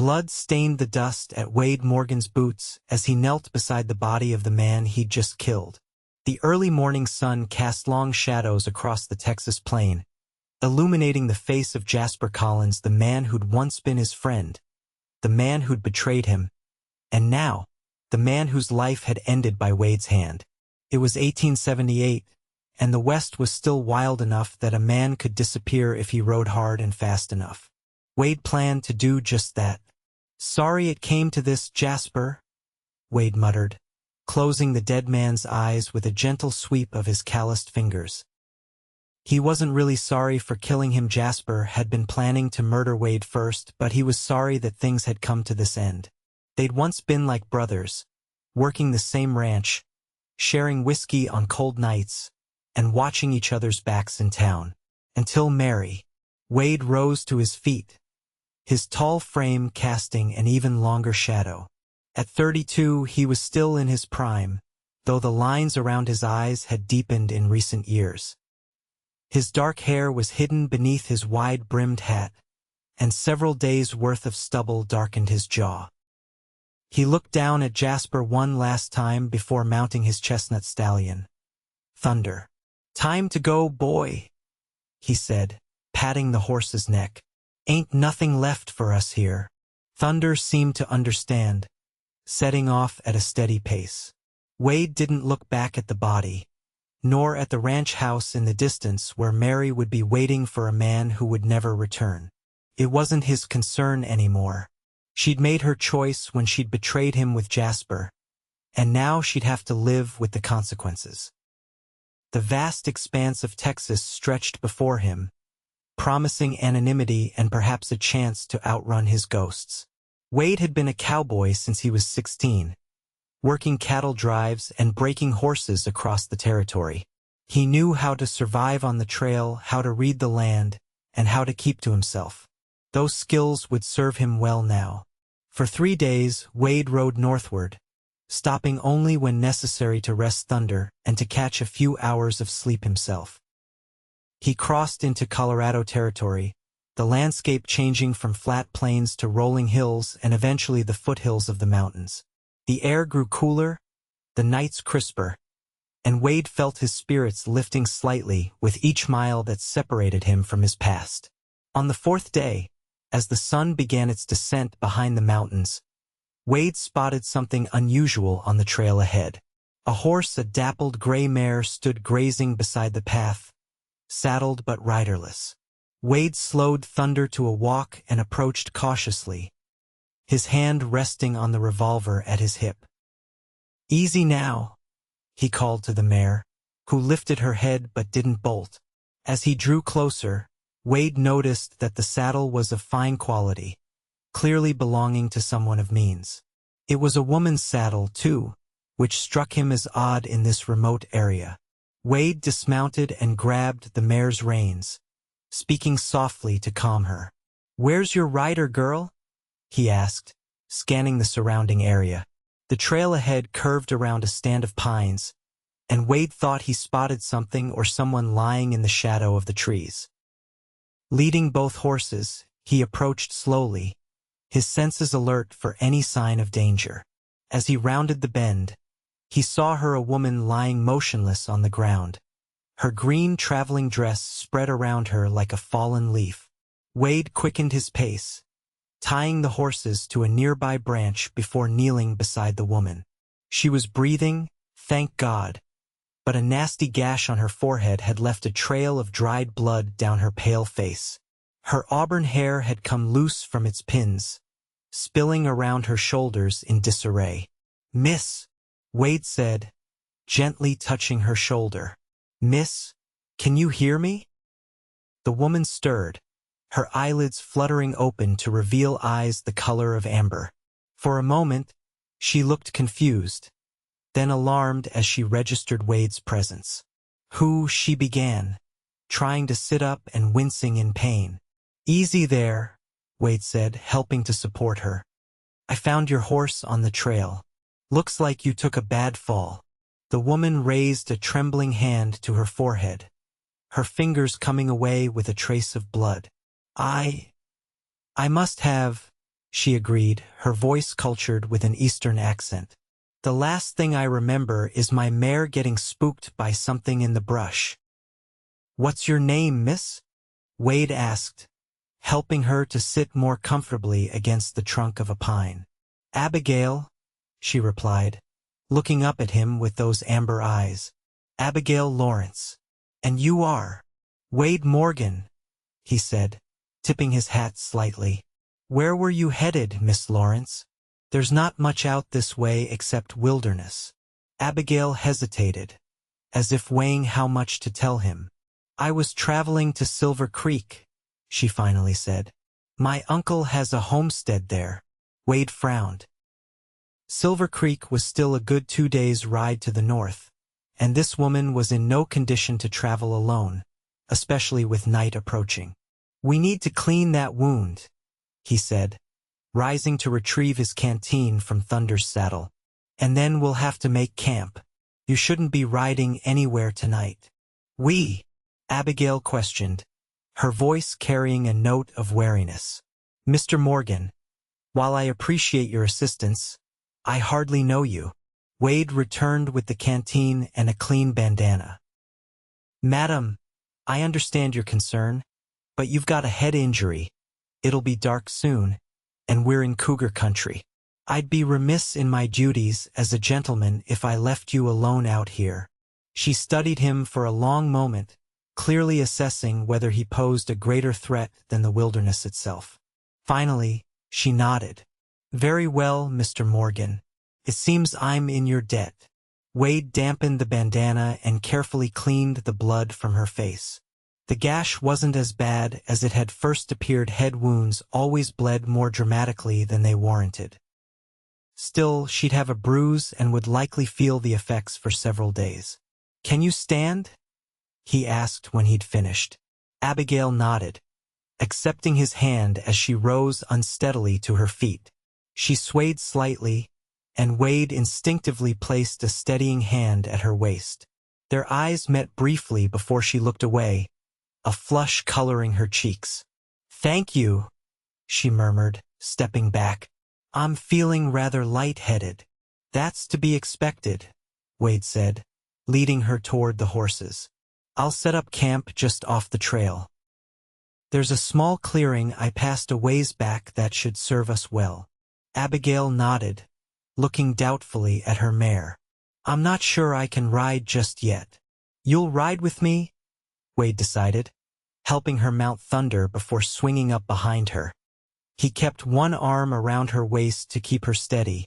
Blood stained the dust at Wade Morgan's boots as he knelt beside the body of the man he'd just killed. The early morning sun cast long shadows across the Texas plain, illuminating the face of Jasper Collins, the man who'd once been his friend, the man who'd betrayed him, and now, the man whose life had ended by Wade's hand. It was 1878, and the West was still wild enough that a man could disappear if he rode hard and fast enough. Wade planned to do just that. "Sorry it came to this, Jasper," Wade muttered, closing the dead man's eyes with a gentle sweep of his calloused fingers. He wasn't really sorry for killing him. Jasper had been planning to murder Wade first, but he was sorry that things had come to this end. They'd once been like brothers, working the same ranch, sharing whiskey on cold nights, and watching each other's backs in town. Until Mary. Wade rose to his feet, his tall frame casting an even longer shadow. At 32, he was still in his prime, though the lines around his eyes had deepened in recent years. His dark hair was hidden beneath his wide-brimmed hat, and several days' worth of stubble darkened his jaw. He looked down at Jasper one last time before mounting his chestnut stallion. "Thunder. Time to go, boy," he said, patting the horse's neck. "Ain't nothing left for us here." Thunder seemed to understand, setting off at a steady pace. Wade didn't look back at the body, nor at the ranch house in the distance where Mary would be waiting for a man who would never return. It wasn't his concern anymore. She'd made her choice when she'd betrayed him with Jasper, and now she'd have to live with the consequences. The vast expanse of Texas stretched before him, promising anonymity and perhaps a chance to outrun his ghosts. Wade had been a cowboy since he was 16, working cattle drives and breaking horses across the territory. He knew how to survive on the trail, how to read the land, and how to keep to himself. Those skills would serve him well now. For 3 days, Wade rode northward, stopping only when necessary to rest Thunder and to catch a few hours of sleep himself. He crossed into Colorado territory, the landscape changing from flat plains to rolling hills and eventually the foothills of the mountains. The air grew cooler, the nights crisper, and Wade felt his spirits lifting slightly with each mile that separated him from his past. On the 4th day, as the sun began its descent behind the mountains, Wade spotted something unusual on the trail ahead. A horse, a dappled gray mare, stood grazing beside the path, saddled but riderless. Wade slowed Thunder to a walk and approached cautiously, his hand resting on the revolver at his hip. "Easy now," he called to the mare, who lifted her head but didn't bolt. As he drew closer, Wade noticed that the saddle was of fine quality, clearly belonging to someone of means. It was a woman's saddle, too, which struck him as odd in this remote area. Wade dismounted and grabbed the mare's reins, speaking softly to calm her. "Where's your rider, girl?" he asked, scanning the surrounding area. The trail ahead curved around a stand of pines, and Wade thought he spotted something or someone lying in the shadow of the trees. Leading both horses, he approached slowly, his senses alert for any sign of danger. As he rounded the bend, he saw her, a woman lying motionless on the ground, her green traveling dress spread around her like a fallen leaf. Wade quickened his pace, tying the horses to a nearby branch before kneeling beside the woman. She was breathing, thank God, but a nasty gash on her forehead had left a trail of dried blood down her pale face. Her auburn hair had come loose from its pins, spilling around her shoulders in disarray. "Miss," Wade said, gently touching her shoulder. "Miss, can you hear me?" The woman stirred, her eyelids fluttering open to reveal eyes the color of amber. For a moment, she looked confused, then alarmed as she registered Wade's presence. "Who?" she began, trying to sit up and wincing in pain. "Easy there," Wade said, helping to support her. "I found your horse on the trail. Looks like you took a bad fall." The woman raised a trembling hand to her forehead, her fingers coming away with a trace of blood. I must have," she agreed, her voice cultured with an Eastern accent. The last thing I remember is my mare getting spooked by something in the brush. What's your name, miss? Wade asked, helping her to sit more comfortably against the trunk of a pine. Abigail, she replied, looking up at him with those amber eyes. Abigail Lawrence. And you are? Wade Morgan, he said, tipping his hat slightly. Where were you headed, Miss Lawrence? There's not much out this way except wilderness. Abigail hesitated, as if weighing how much to tell him. I was traveling to Silver Creek, she finally said. My uncle has a homestead there. Wade frowned. Silver Creek was still a good 2 days' ride to the north, and this woman was in no condition to travel alone, especially with night approaching. We need to clean that wound, he said, rising to retrieve his canteen from Thunder's saddle. And then we'll have to make camp. You shouldn't be riding anywhere tonight. We? Abigail questioned, her voice carrying a note of wariness. Mr. Morgan, while I appreciate your assistance, I hardly know you. Wade returned with the canteen and a clean bandana. Madam, I understand your concern, but you've got a head injury. It'll be dark soon, and we're in cougar country. I'd be remiss in my duties as a gentleman if I left you alone out here. She studied him for a long moment, clearly assessing whether he posed a greater threat than the wilderness itself. Finally, she nodded. Very well, Mr. Morgan. It seems I'm in your debt. Wade dampened the bandana and carefully cleaned the blood from her face. The gash wasn't as bad as it had first appeared. Head wounds always bled more dramatically than they warranted. Still, she'd have a bruise and would likely feel the effects for several days. Can you stand? He asked when he'd finished. Abigail nodded, accepting his hand as she rose unsteadily to her feet. She swayed slightly, and Wade instinctively placed a steadying hand at her waist. Their eyes met briefly before she looked away, a flush coloring her cheeks. Thank you, she murmured, stepping back. I'm feeling rather light-headed. That's to be expected, Wade said, leading her toward the horses. I'll set up camp just off the trail. There's a small clearing I passed a ways back that should serve us well. Abigail nodded, looking doubtfully at her mare. I'm not sure I can ride just yet. You'll ride with me? Wade decided, helping her mount Thunder before swinging up behind her. He kept one arm around her waist to keep her steady,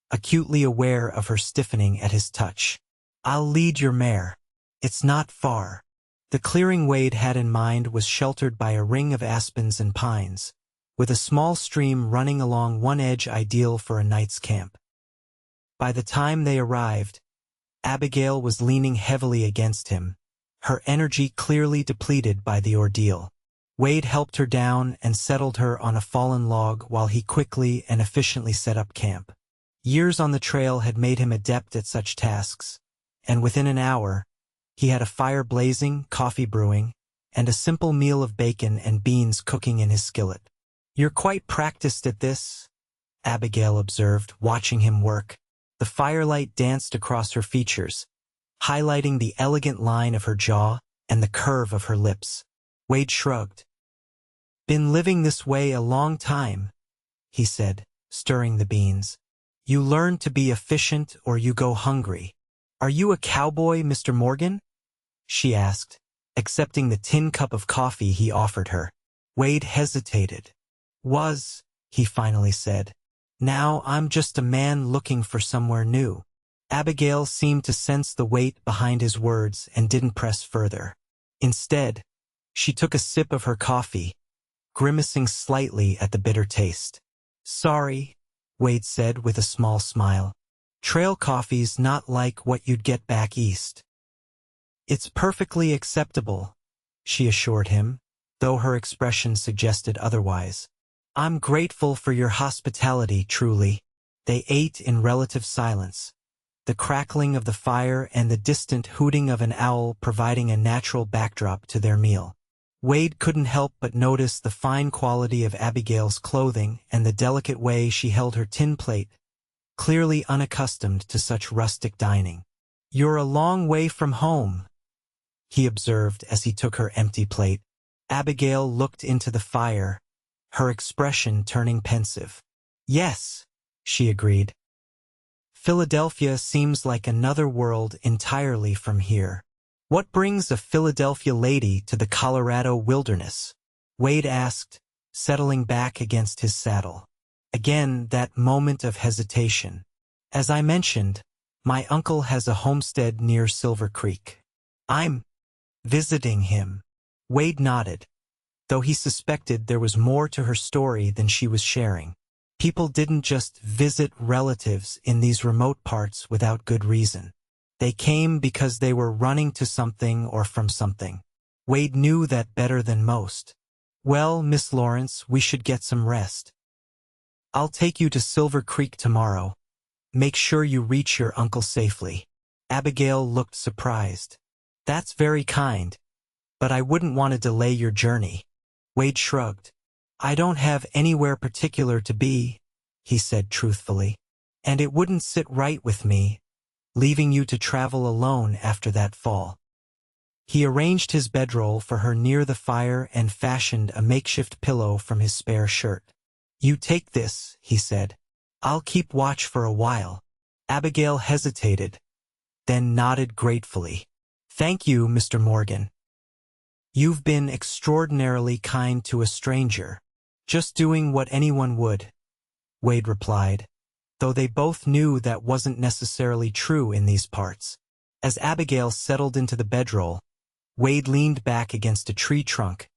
acutely aware of her stiffening at his touch. I'll lead your mare. It's not far. The clearing Wade had in mind was sheltered by a ring of aspens and pines, with a small stream running along one edge ideal for a night's camp. By the time they arrived, Abigail was leaning heavily against him, her energy clearly depleted by the ordeal. Wade helped her down and settled her on a fallen log while he quickly and efficiently set up camp. Years on the trail had made him adept at such tasks, and within an hour, he had a fire blazing, coffee brewing, and a simple meal of bacon and beans cooking in his skillet. You're quite practiced at this, Abigail observed, watching him work. The firelight danced across her features, highlighting the elegant line of her jaw and the curve of her lips. Wade shrugged. Been living this way a long time, he said, stirring the beans. You learn to be efficient or you go hungry. Are you a cowboy, Mr. Morgan? She asked, accepting the tin cup of coffee he offered her. Wade hesitated. Was, he finally said. Now I'm just a man looking for somewhere new. Abigail seemed to sense the weight behind his words and didn't press further. Instead, she took a sip of her coffee, grimacing slightly at the bitter taste. Sorry, Wade said with a small smile. Trail coffee's not like what you'd get back east. It's perfectly acceptable, she assured him, though her expression suggested otherwise. I'm grateful for your hospitality, truly. They ate in relative silence, the crackling of the fire and the distant hooting of an owl providing a natural backdrop to their meal. Wade couldn't help but notice the fine quality of Abigail's clothing and the delicate way she held her tin plate, clearly unaccustomed to such rustic dining. "You're a long way from home," he observed as he took her empty plate. Abigail looked into the fire, her expression turning pensive. "Yes," she agreed. "Philadelphia seems like another world entirely from here." "What brings a Philadelphia lady to the Colorado wilderness?" Wade asked, settling back against his saddle. Again, that moment of hesitation. "As I mentioned, my uncle has a homestead near Silver Creek. I'm visiting him." Wade nodded, though he suspected there was more to her story than she was sharing. People didn't just visit relatives in these remote parts without good reason. They came because they were running to something or from something. Wade knew that better than most. "Well, Miss Lawrence, we should get some rest. I'll take you to Silver Creek tomorrow. Make sure you reach your uncle safely." Abigail looked surprised. "That's very kind, but I wouldn't want to delay your journey." Wade shrugged. "I don't have anywhere particular to be," he said truthfully, "and it wouldn't sit right with me, leaving you to travel alone after that fall." He arranged his bedroll for her near the fire and fashioned a makeshift pillow from his spare shirt. "You take this," he said. "I'll keep watch for a while." Abigail hesitated, then nodded gratefully. "Thank you, Mr. Morgan. You've been extraordinarily kind to a stranger." "Just doing what anyone would," Wade replied, though they both knew that wasn't necessarily true in these parts. As Abigail settled into the bedroll, Wade leaned back against a tree trunk,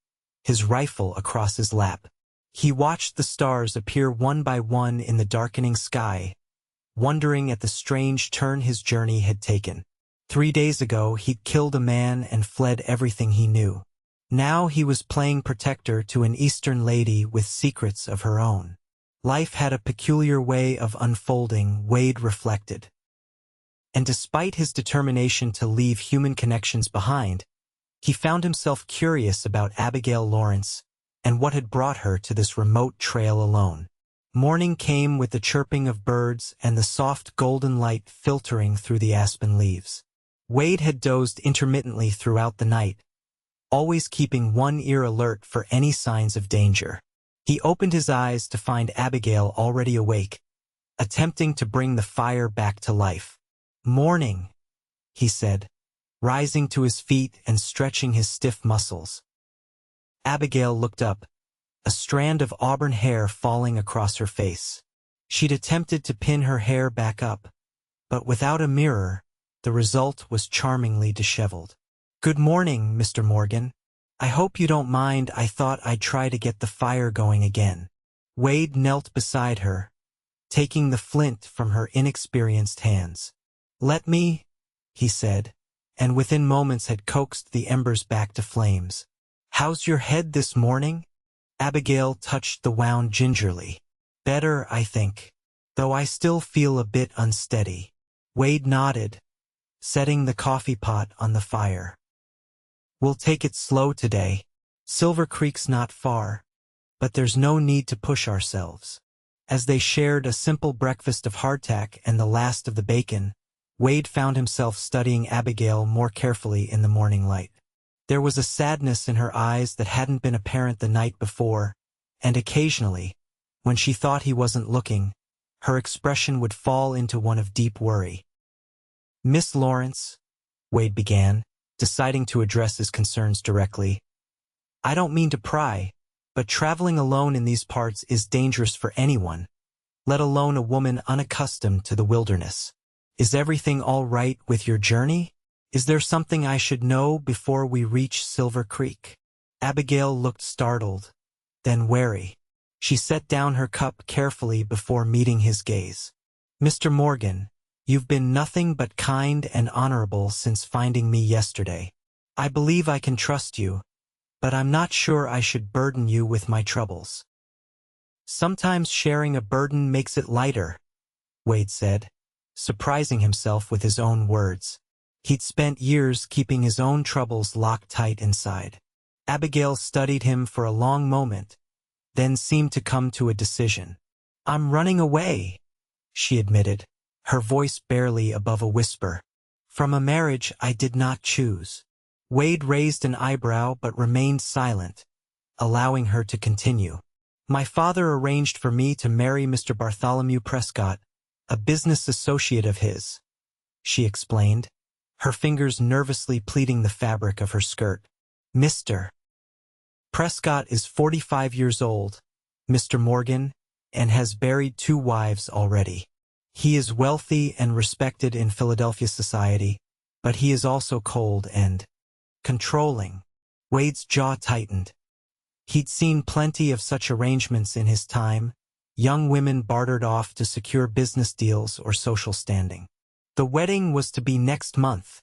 his rifle across his lap. He watched the stars appear one by one in the darkening sky, wondering at the strange turn his journey had taken. 3 days ago, he'd killed a man and fled everything he knew. Now he was playing protector to an Eastern lady with secrets of her own. Life had a peculiar way of unfolding, Wade reflected. And despite his determination to leave human connections behind, he found himself curious about Abigail Lawrence and what had brought her to this remote trail alone. Morning came with the chirping of birds and the soft golden light filtering through the aspen leaves. Wade had dozed intermittently throughout the night, always keeping one ear alert for any signs of danger. He opened his eyes to find Abigail already awake, attempting to bring the fire back to life. "Morning," he said, rising to his feet and stretching his stiff muscles. Abigail looked up, a strand of auburn hair falling across her face. She'd attempted to pin her hair back up, but without a mirror, the result was charmingly disheveled. "Good morning, Mr. Morgan. I hope you don't mind. I thought I'd try to get the fire going again." Wade knelt beside her, taking the flint from her inexperienced hands. "Let me," he said, and within moments had coaxed the embers back to flames. "How's your head this morning?" Abigail touched the wound gingerly. "Better, I think, though I still feel a bit unsteady." Wade nodded, setting the coffee pot on the fire. "We'll take it slow today. Silver Creek's not far, but there's no need to push ourselves." As they shared a simple breakfast of hardtack and the last of the bacon, Wade found himself studying Abigail more carefully in the morning light. There was a sadness in her eyes that hadn't been apparent the night before, and occasionally, when she thought he wasn't looking, her expression would fall into one of deep worry. "Miss Lawrence," Wade began, deciding to address his concerns directly, "I don't mean to pry, but traveling alone in these parts is dangerous for anyone, let alone a woman unaccustomed to the wilderness. Is everything all right with your journey? Is there something I should know before we reach Silver Creek?" Abigail looked startled, then wary. She set down her cup carefully before meeting his gaze. "Mr. Morgan, you've been nothing but kind and honorable since finding me yesterday. I believe I can trust you, but I'm not sure I should burden you with my troubles." "Sometimes sharing a burden makes it lighter," Wade said, surprising himself with his own words. He'd spent years keeping his own troubles locked tight inside. Abigail studied him for a long moment, then seemed to come to a decision. "I'm running away," she admitted, her voice barely above a whisper. "From a marriage I did not choose." Wade raised an eyebrow but remained silent, allowing her to continue. "My father arranged for me to marry Mr. Bartholomew Prescott, a business associate of his," she explained, her fingers nervously pleating the fabric of her skirt. "Mr. Prescott is 45 years old, Mr. Morgan, and has buried 2 wives already. He is wealthy and respected in Philadelphia society, but he is also cold and controlling." Wade's jaw tightened. He'd seen plenty of such arrangements in his time, young women bartered off to secure business deals or social standing. "The wedding was to be next month,"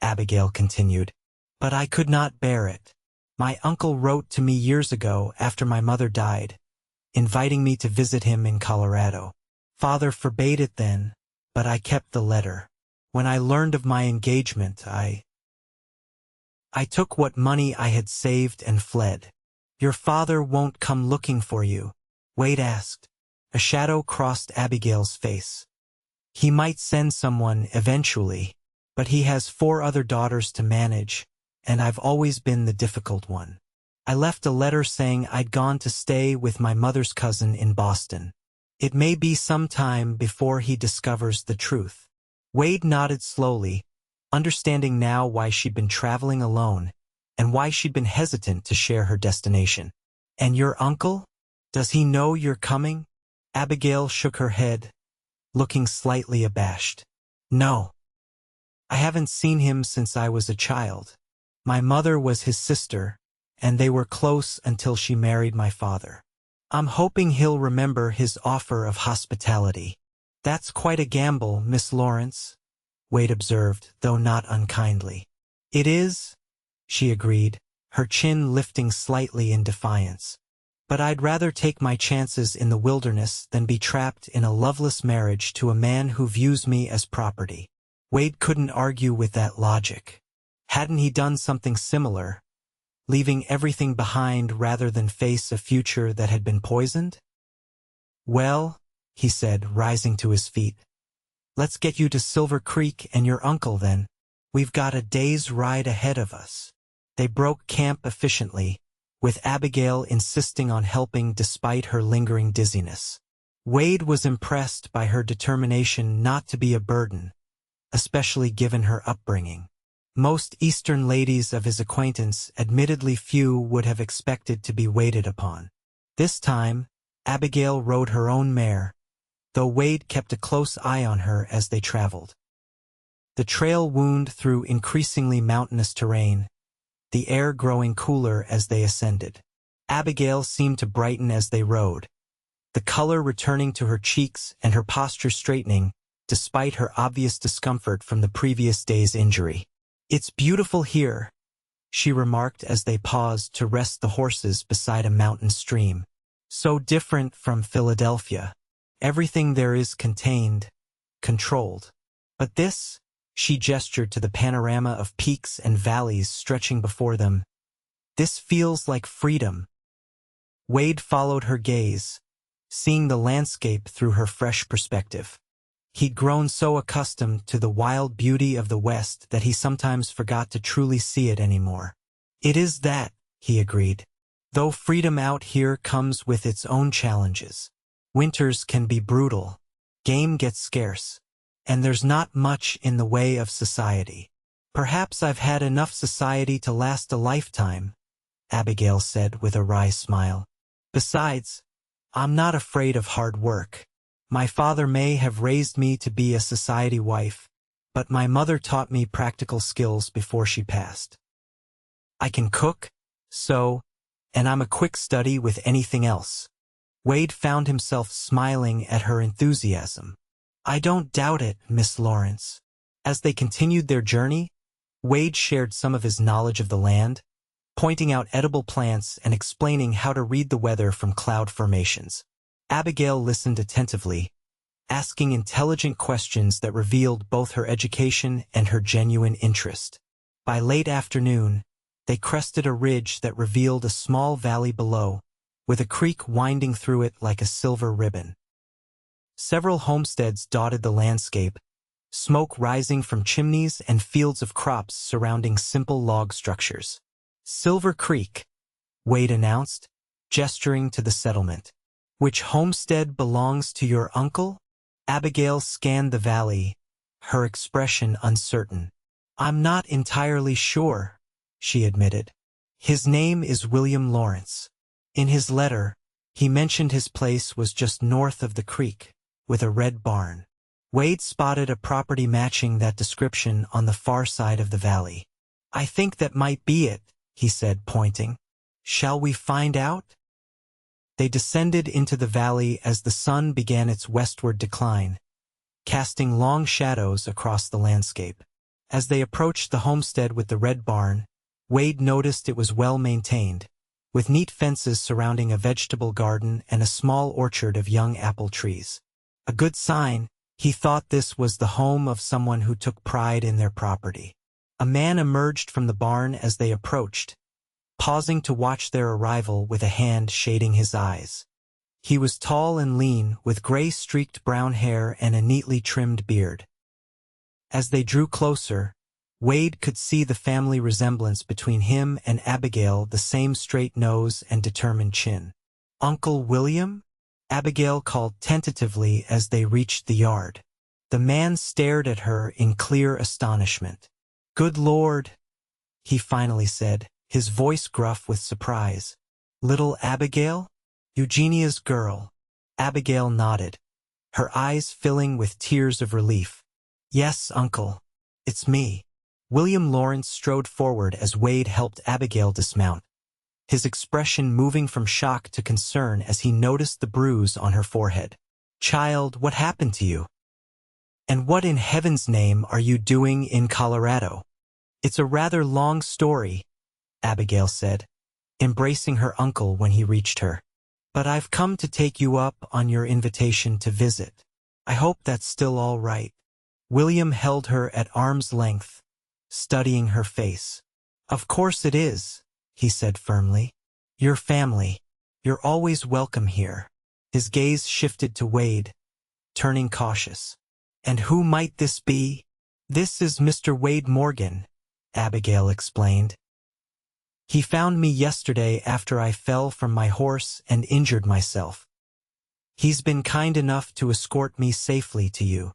Abigail continued, "but I could not bear it. My uncle wrote to me years ago after my mother died, inviting me to visit him in Colorado. Father forbade it then, but I kept the letter. When I learned of my engagement, I took what money I had saved and fled." "Your father won't come looking for you?" Wade asked. A shadow crossed Abigail's face. "He might send someone eventually, but he has 4 other daughters to manage, and I've always been the difficult one. I left a letter saying I'd gone to stay with my mother's cousin in Boston. It may be some time before he discovers the truth." Wade nodded slowly, understanding now why she'd been traveling alone, and why she'd been hesitant to share her destination. "And your uncle? Does he know you're coming?" Abigail shook her head, looking slightly abashed. "No. I haven't seen him since I was a child. My mother was his sister, and they were close until she married my father. I'm hoping he'll remember his offer of hospitality." "That's quite a gamble, Miss Lawrence," Wade observed, though not unkindly. "It is," she agreed, her chin lifting slightly in defiance. "But I'd rather take my chances in the wilderness than be trapped in a loveless marriage to a man who views me as property." Wade couldn't argue with that logic. Hadn't he done something similar, leaving everything behind rather than face a future that had been poisoned? "Well," he said, rising to his feet, "let's get you to Silver Creek and your uncle then. We've got a day's ride ahead of us." They broke camp efficiently, with Abigail insisting on helping despite her lingering dizziness. Wade was impressed by her determination not to be a burden, especially given her upbringing. Most Eastern ladies of his acquaintance, admittedly few would have expected to be waited upon. This time, Abigail rode her own mare, though Wade kept a close eye on her as they traveled. The trail wound through increasingly mountainous terrain, the air growing cooler as they ascended. Abigail seemed to brighten as they rode, the color returning to her cheeks and her posture straightening, despite her obvious discomfort from the previous day's injury. "It's beautiful here," she remarked as they paused to rest the horses beside a mountain stream. "So different from Philadelphia. Everything there is contained, controlled. But this," she gestured to the panorama of peaks and valleys stretching before them, "this feels like freedom." Wade followed her gaze, seeing the landscape through her fresh perspective. He'd grown so accustomed to the wild beauty of the West that he sometimes forgot to truly see it anymore. "It is that," he agreed, "though freedom out here comes with its own challenges. Winters can be brutal, game gets scarce, and there's not much in the way of society." "Perhaps I've had enough society to last a lifetime," Abigail said with a wry smile. "Besides, I'm not afraid of hard work. My father may have raised me to be a society wife, but my mother taught me practical skills before she passed. I can cook, sew, and I'm a quick study with anything else." Wade found himself smiling at her enthusiasm. "I don't doubt it, Miss Lawrence." As they continued their journey, Wade shared some of his knowledge of the land, pointing out edible plants and explaining how to read the weather from cloud formations. Abigail listened attentively, asking intelligent questions that revealed both her education and her genuine interest. By late afternoon, They crested a ridge that revealed a small valley below, with a creek winding through it like a silver ribbon. Several homesteads dotted the landscape, smoke rising from chimneys and fields of crops surrounding simple log structures. "Silver Creek," Wade announced, gesturing to the settlement. "Which homestead belongs to your uncle?" Abigail scanned the valley, her expression uncertain. "I'm not entirely sure," she admitted. "His name is William Lawrence. In his letter, he mentioned his place was just north of the creek, with a red barn." Wade spotted a property matching that description on the far side of the valley. "I think that might be it," he said, pointing. "Shall we find out?" They descended into the valley as the sun began its westward decline, casting long shadows across the landscape. As they approached the homestead with the red barn, Wade noticed it was well maintained, with neat fences surrounding a vegetable garden and a small orchard of young apple trees. A good sign. He thought this was the home of someone who took pride in their property. A man emerged from the barn as they approached, pausing to watch their arrival with a hand shading his eyes. He was tall and lean, with gray-streaked brown hair and a neatly trimmed beard. As they drew closer, Wade could see the family resemblance between him and Abigail, the same straight nose and determined chin. "Uncle William?" Abigail called tentatively as they reached the yard. The man stared at her in clear astonishment. "Good Lord," he finally said, his voice gruff with surprise. "Little Abigail? Eugenia's girl." Abigail nodded, her eyes filling with tears of relief. "Yes, Uncle. It's me." William Lawrence strode forward as Wade helped Abigail dismount, his expression moving from shock to concern as he noticed the bruise on her forehead. "Child, what happened to you? And what in heaven's name are you doing in Colorado?" "It's a rather long story," Abigail said, embracing her uncle when he reached her. "But I've come to take you up on your invitation to visit. I hope that's still all right." William held her at arm's length, studying her face. "Of course it is," he said firmly. "Your family. You're always welcome here." His gaze shifted to Wade, turning cautious. "And who might this be?" "This is Mr. Wade Morgan," Abigail explained. "He found me yesterday after I fell from my horse and injured myself. He's been kind enough to escort me safely to you."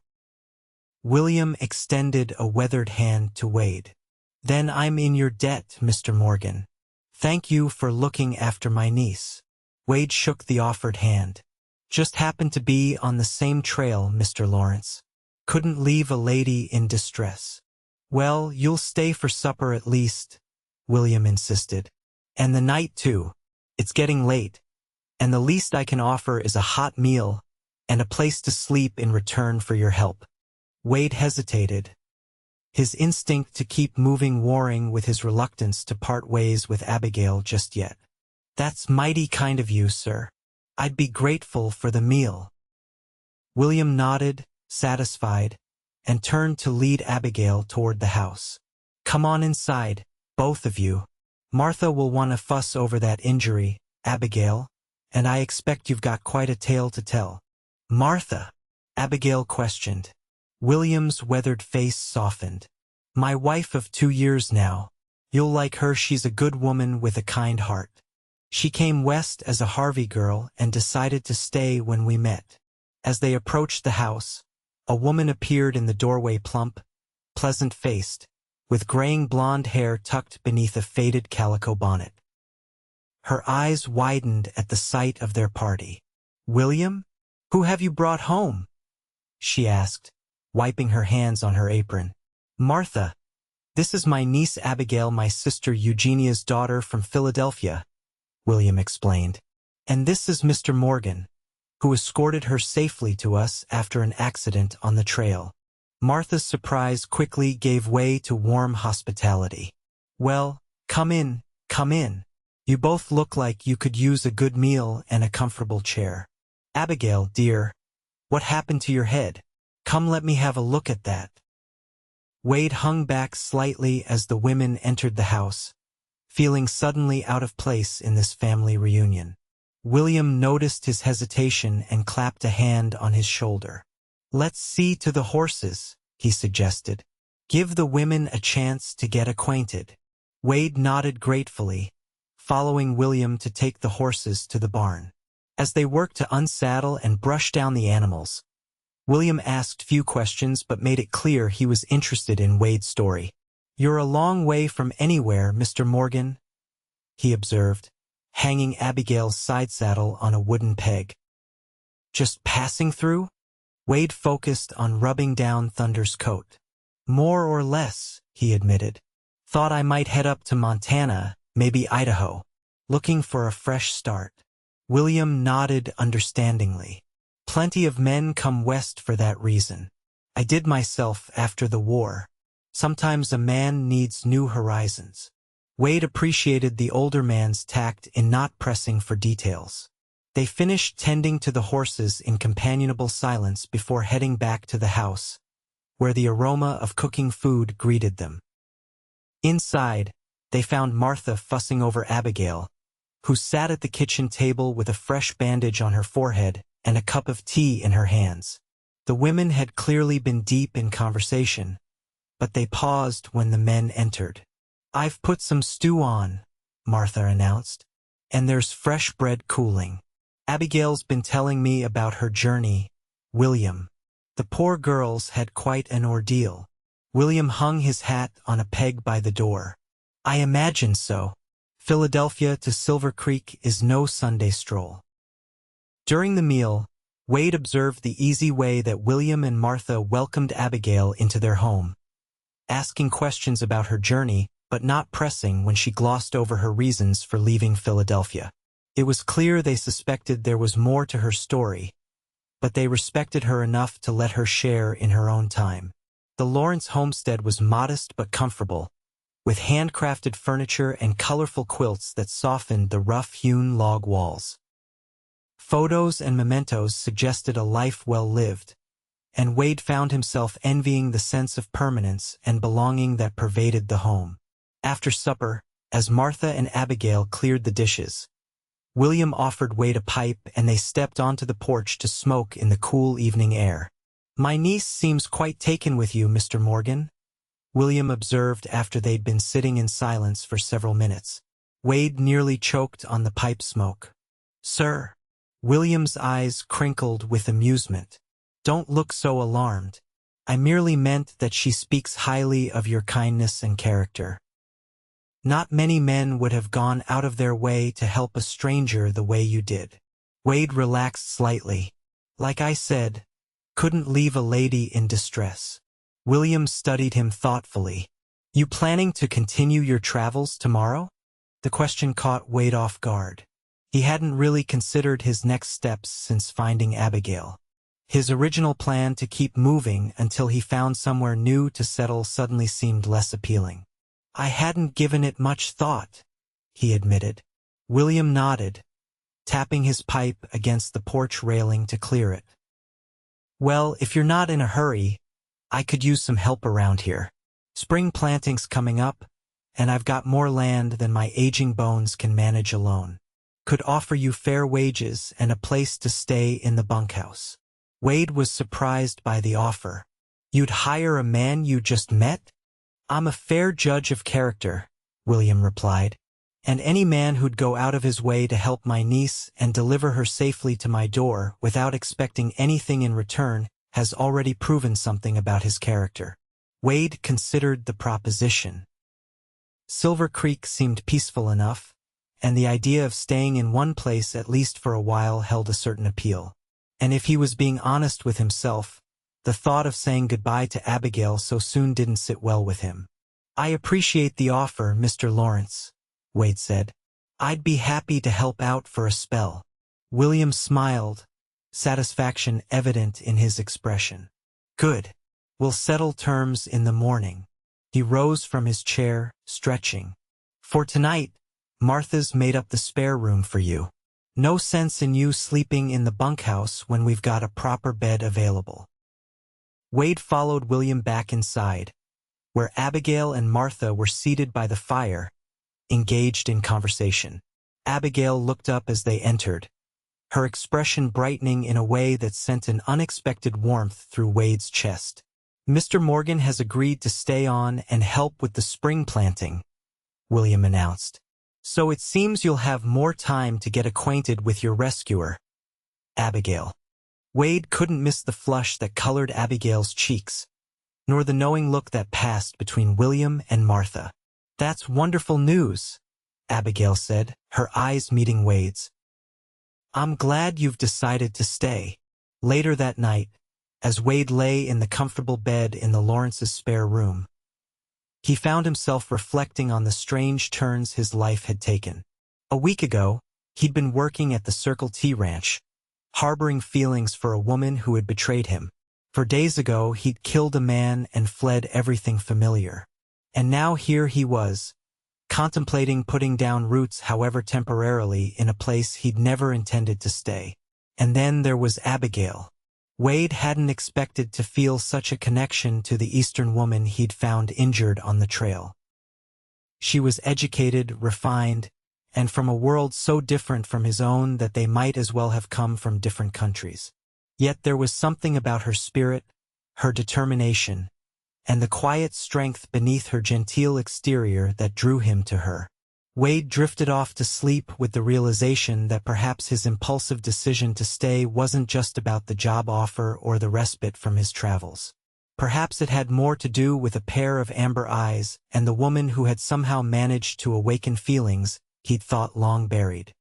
William extended a weathered hand to Wade. "Then I'm in your debt, Mr. Morgan. Thank you for looking after my niece." Wade shook the offered hand. "Just happened to be on the same trail, Mr. Lawrence. Couldn't leave a lady in distress." "Well, you'll stay for supper at least," William insisted. "And the night too. It's getting late, and the least I can offer is a hot meal and a place to sleep in return for your help." Wade hesitated, his instinct to keep moving warring with his reluctance to part ways with Abigail just yet. "That's mighty kind of you, sir. I'd be grateful for the meal." William nodded, satisfied, and turned to lead Abigail toward the house. "Come on inside, both of you. Martha will want to fuss over that injury, Abigail, and I expect you've got quite a tale to tell." "Martha?" Abigail questioned. William's weathered face softened. "My wife of 2 years now. You'll like her. She's a good woman with a kind heart. She came west as a Harvey girl and decided to stay when we met." As they approached the house, a woman appeared in the doorway, plump, pleasant-faced, with graying blonde hair tucked beneath a faded calico bonnet. Her eyes widened at the sight of their party. "William? Who have you brought home?" she asked, wiping her hands on her apron. "Martha. This is my niece Abigail, my sister Eugenia's daughter from Philadelphia," William explained. "And this is Mr. Morgan, who escorted her safely to us after an accident on the trail." Martha's surprise quickly gave way to warm hospitality. "Well, come in, come in. You both look like you could use a good meal and a comfortable chair. Abigail, dear, what happened to your head? Come, let me have a look at that." Wade hung back slightly as the women entered the house, feeling suddenly out of place in this family reunion. William noticed his hesitation and clapped a hand on his shoulder. "Let's see to the horses," he suggested. "Give the women a chance to get acquainted." Wade nodded gratefully, following William to take the horses to the barn. As they worked to unsaddle and brush down the animals, William asked few questions but made it clear he was interested in Wade's story. "You're a long way from anywhere, Mr. Morgan," he observed, hanging Abigail's side saddle on a wooden peg. "Just passing through?" Wade focused on rubbing down Thunder's coat. "More or less," he admitted. "Thought I might head up to Montana, maybe Idaho. Looking for a fresh start." William nodded understandingly. "Plenty of men come west for that reason. I did myself after the war. Sometimes a man needs new horizons." Wade appreciated the older man's tact in not pressing for details. They finished tending to the horses in companionable silence before heading back to the house, where the aroma of cooking food greeted them. Inside, they found Martha fussing over Abigail, who sat at the kitchen table with a fresh bandage on her forehead and a cup of tea in her hands. The women had clearly been deep in conversation, but they paused when the men entered. "I've put some stew on," Martha announced, "and there's fresh bread cooling. Abigail's been telling me about her journey, William. The poor girls had quite an ordeal." William hung his hat on a peg by the door. "I imagine so. Philadelphia to Silver Creek is no Sunday stroll." During the meal, Wade observed the easy way that William and Martha welcomed Abigail into their home, asking questions about her journey, but not pressing when she glossed over her reasons for leaving Philadelphia. It was clear they suspected there was more to her story, but they respected her enough to let her share in her own time. The Lawrence homestead was modest but comfortable, with handcrafted furniture and colorful quilts that softened the rough-hewn log walls. Photos and mementos suggested a life well lived, and Wade found himself envying the sense of permanence and belonging that pervaded the home. After supper, as Martha and Abigail cleared the dishes, William offered Wade a pipe and they stepped onto the porch to smoke in the cool evening air. "My niece seems quite taken with you, Mr. Morgan," William observed after they'd been sitting in silence for several minutes. Wade nearly choked on the pipe smoke. "Sir." William's eyes crinkled with amusement. "Don't look so alarmed. I merely meant that she speaks highly of your kindness and character. Not many men would have gone out of their way to help a stranger the way you did." Wade relaxed slightly. "Like I said, couldn't leave a lady in distress." William studied him thoughtfully. "You planning to continue your travels tomorrow?" The question caught Wade off guard. He hadn't really considered his next steps since finding Abigail. His original plan to keep moving until he found somewhere new to settle suddenly seemed less appealing. "I hadn't given it much thought," he admitted. William nodded, tapping his pipe against the porch railing to clear it. "Well, if you're not in a hurry, I could use some help around here. Spring planting's coming up, and I've got more land than my aging bones can manage alone. Could offer you fair wages and a place to stay in the bunkhouse." Wade was surprised by the offer. "You'd hire a man you just met?" "I'm a fair judge of character," William replied, "and any man who'd go out of his way to help my niece and deliver her safely to my door without expecting anything in return has already proven something about his character." Wade considered the proposition. Silver Creek seemed peaceful enough, and the idea of staying in one place at least for a while held a certain appeal. And if he was being honest with himself, the thought of saying goodbye to Abigail so soon didn't sit well with him. "I appreciate the offer, Mr. Lawrence," Wade said. "I'd be happy to help out for a spell." William smiled, satisfaction evident in his expression. "Good. We'll settle terms in the morning." He rose from his chair, stretching. "For tonight, Martha's made up the spare room for you. No sense in you sleeping in the bunkhouse when we've got a proper bed available." Wade followed William back inside, where Abigail and Martha were seated by the fire, engaged in conversation. Abigail looked up as they entered, her expression brightening in a way that sent an unexpected warmth through Wade's chest. "Mr. Morgan has agreed to stay on and help with the spring planting," William announced. "So it seems you'll have more time to get acquainted with your rescuer, Abigail." Wade couldn't miss the flush that colored Abigail's cheeks, nor the knowing look that passed between William and Martha. "That's wonderful news," Abigail said, her eyes meeting Wade's. "I'm glad you've decided to stay." Later that night, as Wade lay in the comfortable bed in the Lawrence's spare room, he found himself reflecting on the strange turns his life had taken. A week ago, he'd been working at the Circle T Ranch, harboring feelings for a woman who had betrayed him. 4 days ago, he'd killed a man and fled everything familiar. And now here he was, contemplating putting down roots, however temporarily, in a place he'd never intended to stay. And then there was Abigail. Wade hadn't expected to feel such a connection to the Eastern woman he'd found injured on the trail. She was educated, refined, and from a world so different from his own that they might as well have come from different countries. Yet there was something about her spirit, her determination, and the quiet strength beneath her genteel exterior that drew him to her. Wade drifted off to sleep with the realization that perhaps his impulsive decision to stay wasn't just about the job offer or the respite from his travels. Perhaps it had more to do with a pair of amber eyes and the woman who had somehow managed to awaken feelings he'd thought long buried.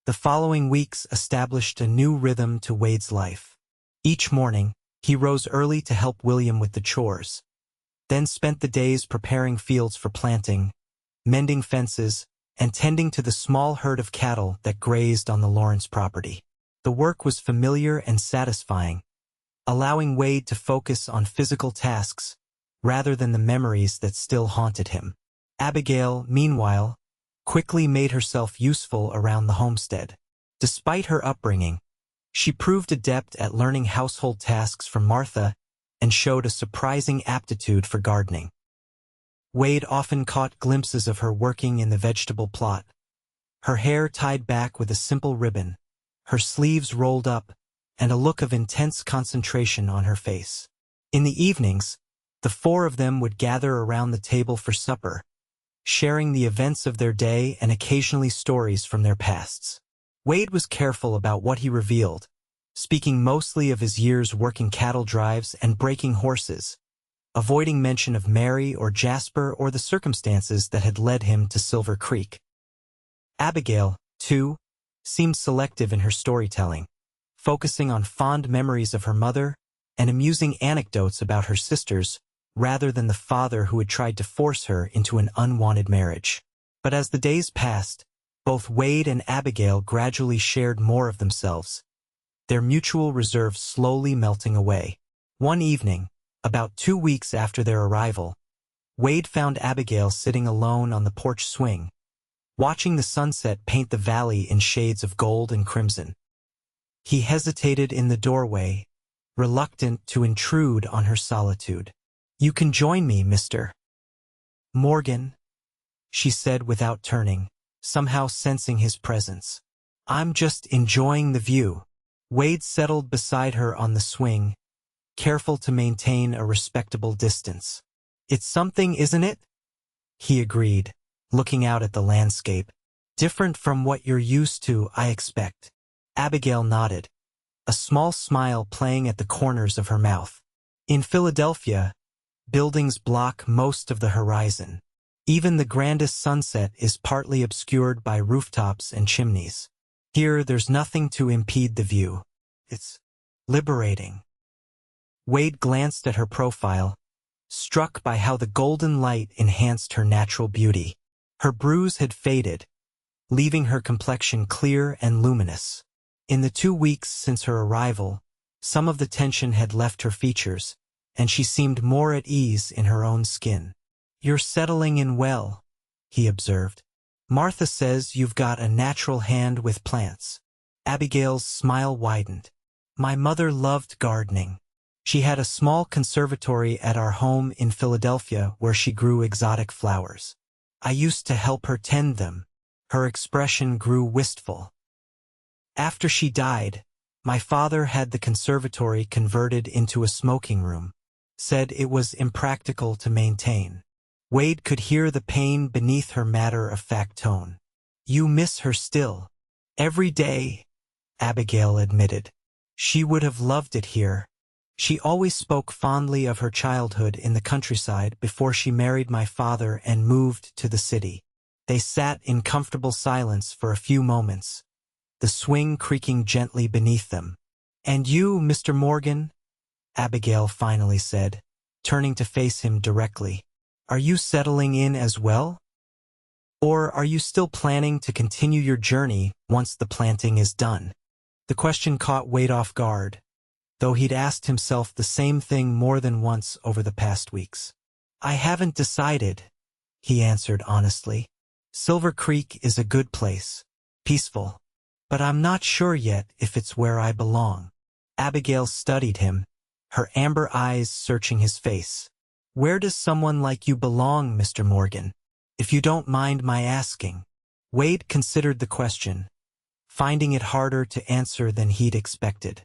The following weeks established a new rhythm to Wade's life. Each morning, he rose early to help William with the chores, then spent the days preparing fields for planting, mending fences, and tending to the small herd of cattle that grazed on the Lawrence property. The work was familiar and satisfying, allowing Wade to focus on physical tasks rather than the memories that still haunted him. Abigail, meanwhile, quickly made herself useful around the homestead. Despite her upbringing, she proved adept at learning household tasks from Martha and showed a surprising aptitude for gardening. Wade often caught glimpses of her working in the vegetable plot, her hair tied back with a simple ribbon, her sleeves rolled up, and a look of intense concentration on her face. In the evenings, the four of them would gather around the table for supper, sharing the events of their day and occasionally stories from their pasts. Wade was careful about what he revealed, speaking mostly of his years working cattle drives and breaking horses, avoiding mention of Mary or Jasper or the circumstances that had led him to Silver Creek. Abigail, too, seemed selective in her storytelling, focusing on fond memories of her mother and amusing anecdotes about her sisters rather than the father who had tried to force her into an unwanted marriage. But as the days passed, both Wade and Abigail gradually shared more of themselves, their mutual reserve slowly melting away. One evening, about 2 weeks after their arrival, Wade found Abigail sitting alone on the porch swing, watching the sunset paint the valley in shades of gold and crimson. He hesitated in the doorway, reluctant to intrude on her solitude. "You can join me, Mr. Morgan," she said without turning, somehow sensing his presence. "I'm just enjoying the view." Wade settled beside her on the swing, careful to maintain a respectable distance. "It's something, isn't it?" he agreed, looking out at the landscape. "Different from what you're used to, I expect." Abigail nodded, a small smile playing at the corners of her mouth. "In Philadelphia, buildings block most of the horizon. Even the grandest sunset is partly obscured by rooftops and chimneys. Here, there's nothing to impede the view. It's liberating." Wade glanced at her profile, struck by how the golden light enhanced her natural beauty. Her bruise had faded, leaving her complexion clear and luminous. In the 2 weeks since her arrival, some of the tension had left her features, and she seemed more at ease in her own skin. "You're settling in well," he observed. "Martha says you've got a natural hand with plants." Abigail's smile widened. "My mother loved gardening. She had a small conservatory at our home in Philadelphia where she grew exotic flowers. I used to help her tend them. Her expression grew wistful. After she died, my father had the conservatory converted into a smoking room. Said it was impractical to maintain. Wade could hear the pain beneath her matter-of-fact tone. You miss her still. Every day, Abigail admitted. She would have loved it here. She always spoke fondly of her childhood in the countryside before she married my father and moved to the city. They sat in comfortable silence for a few moments, the swing creaking gently beneath them. And you, Mr. Morgan? Abigail finally said, turning to face him directly. Are you settling in as well? Or are you still planning to continue your journey once the planting is done? The question caught Wade off guard, though he'd asked himself the same thing more than once over the past weeks. I haven't decided, he answered honestly. Silver Creek is a good place, peaceful, but I'm not sure yet if it's where I belong. Abigail studied him, her amber eyes searching his face. Where does someone like you belong, Mr. Morgan? If you don't mind my asking. Wade considered the question, finding it harder to answer than he'd expected.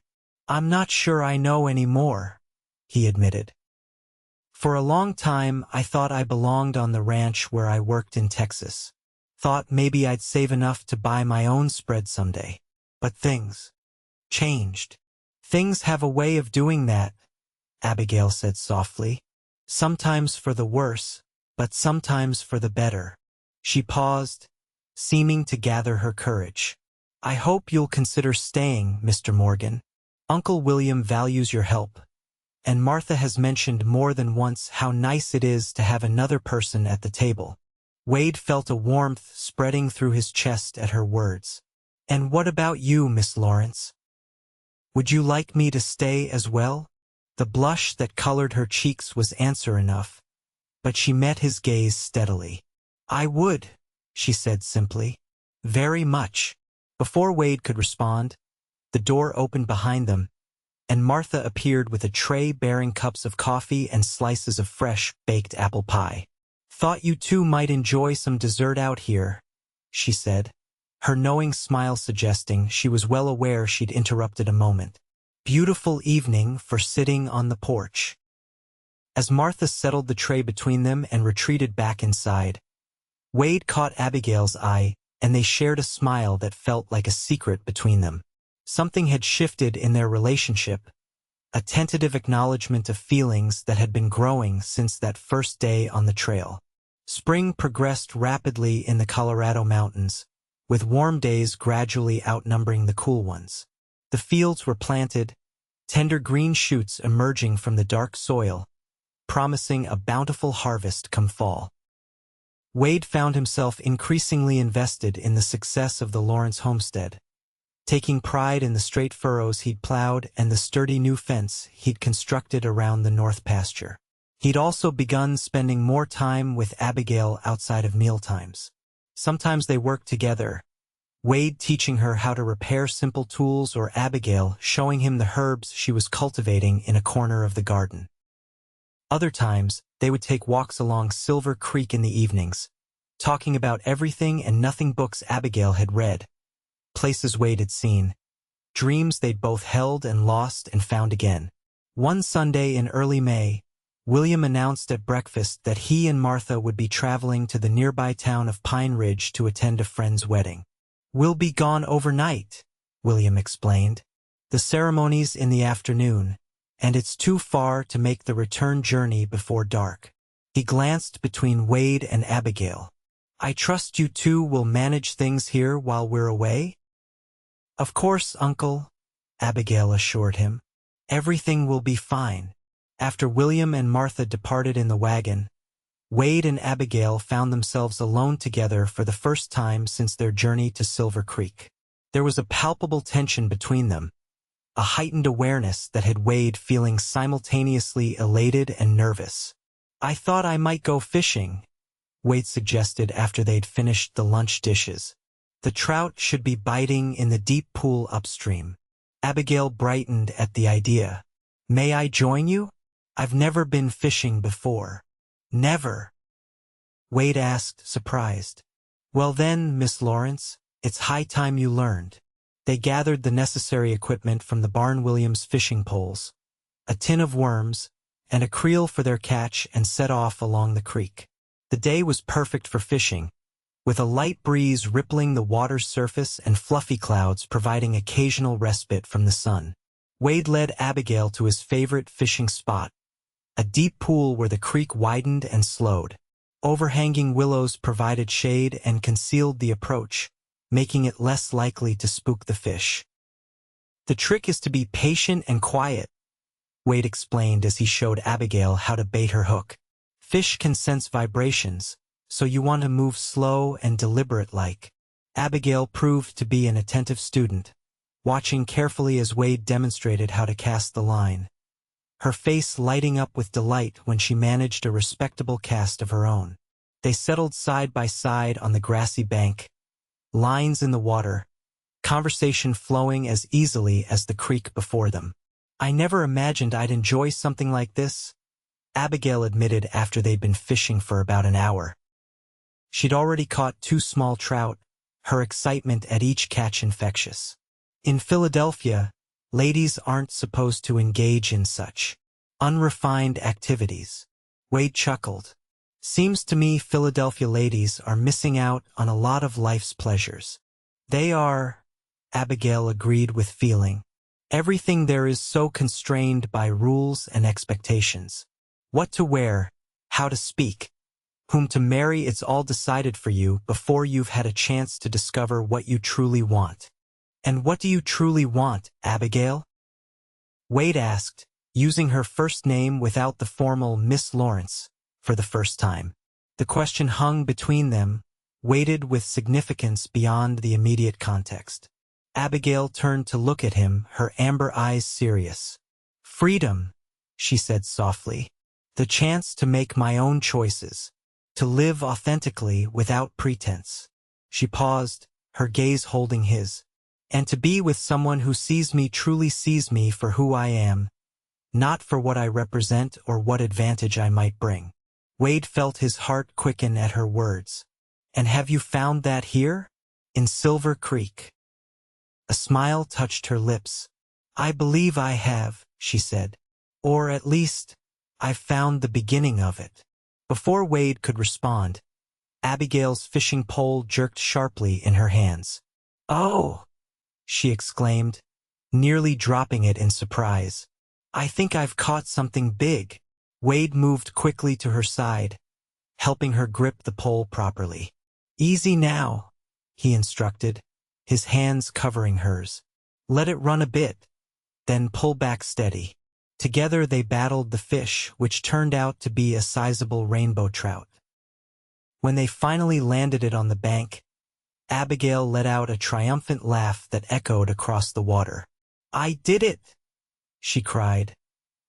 I'm not sure I know anymore, he admitted. For a long time, I thought I belonged on the ranch where I worked in Texas. Thought maybe I'd save enough to buy my own spread someday. But things changed. Things have a way of doing that, Abigail said softly. Sometimes for the worse, but sometimes for the better. She paused, seeming to gather her courage. I hope you'll consider staying, Mr. Morgan. Uncle William values your help, and Martha has mentioned more than once how nice it is to have another person at the table. Wade felt a warmth spreading through his chest at her words. And what about you, Miss Lawrence? Would you like me to stay as well? The blush that colored her cheeks was answer enough, but she met his gaze steadily. I would, she said simply. Very much. Before Wade could respond, the door opened behind them, and Martha appeared with a tray bearing cups of coffee and slices of fresh, baked apple pie. Thought you two might enjoy some dessert out here, she said, her knowing smile suggesting she was well aware she'd interrupted a moment. Beautiful evening for sitting on the porch. As Martha settled the tray between them and retreated back inside, Wade caught Abigail's eye, and they shared a smile that felt like a secret between them. Something had shifted in their relationship, a tentative acknowledgement of feelings that had been growing since that first day on the trail. Spring progressed rapidly in the Colorado mountains, with warm days gradually outnumbering the cool ones. The fields were planted, tender green shoots emerging from the dark soil, promising a bountiful harvest come fall. Wade found himself increasingly invested in the success of the Lawrence homestead, taking pride in the straight furrows he'd plowed and the sturdy new fence he'd constructed around the north pasture. He'd also begun spending more time with Abigail outside of mealtimes. Sometimes they worked together, Wade teaching her how to repair simple tools or Abigail showing him the herbs she was cultivating in a corner of the garden. Other times, they would take walks along Silver Creek in the evenings, talking about everything and nothing books Abigail had read, places Wade had seen, dreams they'd both held and lost and found again. One Sunday in early May, William announced at breakfast that he and Martha would be traveling to the nearby town of Pine Ridge to attend a friend's wedding. We'll be gone overnight, William explained. The ceremony's in the afternoon, and it's too far to make the return journey before dark. He glanced between Wade and Abigail. I trust you two will manage things here while we're away? Of course, Uncle, Abigail assured him. Everything will be fine. After William and Martha departed in the wagon, Wade and Abigail found themselves alone together for the first time since their journey to Silver Creek. There was a palpable tension between them, a heightened awareness that had Wade feeling simultaneously elated and nervous. I thought I might go fishing, Wade suggested after they'd finished the lunch dishes. The trout should be biting in the deep pool upstream. Abigail brightened at the idea. May I join you? I've never been fishing before. Never. Wade asked, surprised. Well then, Miss Lawrence, it's high time you learned. They gathered the necessary equipment from the Barn Williams fishing poles, a tin of worms, and a creel for their catch, and set off along the creek. The day was perfect for fishing, with a light breeze rippling the water's surface and fluffy clouds providing occasional respite from the sun. Wade led Abigail to his favorite fishing spot, a deep pool where the creek widened and slowed. Overhanging willows provided shade and concealed the approach, making it less likely to spook the fish. The trick is to be patient and quiet, Wade explained as he showed Abigail how to bait her hook. Fish can sense vibrations, so you want to move slow and deliberate-like. Abigail proved to be an attentive student, watching carefully as Wade demonstrated how to cast the line, her face lighting up with delight when she managed a respectable cast of her own. They settled side by side on the grassy bank, lines in the water, conversation flowing as easily as the creek before them. I never imagined I'd enjoy something like this, Abigail admitted after they'd been fishing for about an hour. She'd already caught 2 small trout, her excitement at each catch infectious. In Philadelphia, ladies aren't supposed to engage in such unrefined activities. Wade chuckled. Seems to me Philadelphia ladies are missing out on a lot of life's pleasures. They are, Abigail agreed with feeling. Everything there is so constrained by rules and expectations. What to wear, how to speak, whom to marry, it's all decided for you before you've had a chance to discover what you truly want. And what do you truly want, Abigail? Wade asked, using her first name without the formal Miss Lawrence, for the first time. The question hung between them, weighted with significance beyond the immediate context. Abigail turned to look at him, her amber eyes serious. Freedom, she said softly. The chance to make my own choices, to live authentically without pretense. She paused, her gaze holding his. And to be with someone who sees me, truly sees me for who I am, not for what I represent or what advantage I might bring. Wade felt his heart quicken at her words. And have you found that here? In Silver Creek? A smile touched her lips. I believe I have, she said. Or at least, I've found the beginning of it. Before Wade could respond, Abigail's fishing pole jerked sharply in her hands. Oh! She exclaimed, nearly dropping it in surprise. I think I've caught something big. Wade moved quickly to her side, helping her grip the pole properly. Easy now, he instructed, his hands covering hers. Let it run a bit, then pull back steady. Together they battled the fish, which turned out to be a sizable rainbow trout. When they finally landed it on the bank, Abigail let out a triumphant laugh that echoed across the water. I did it, she cried,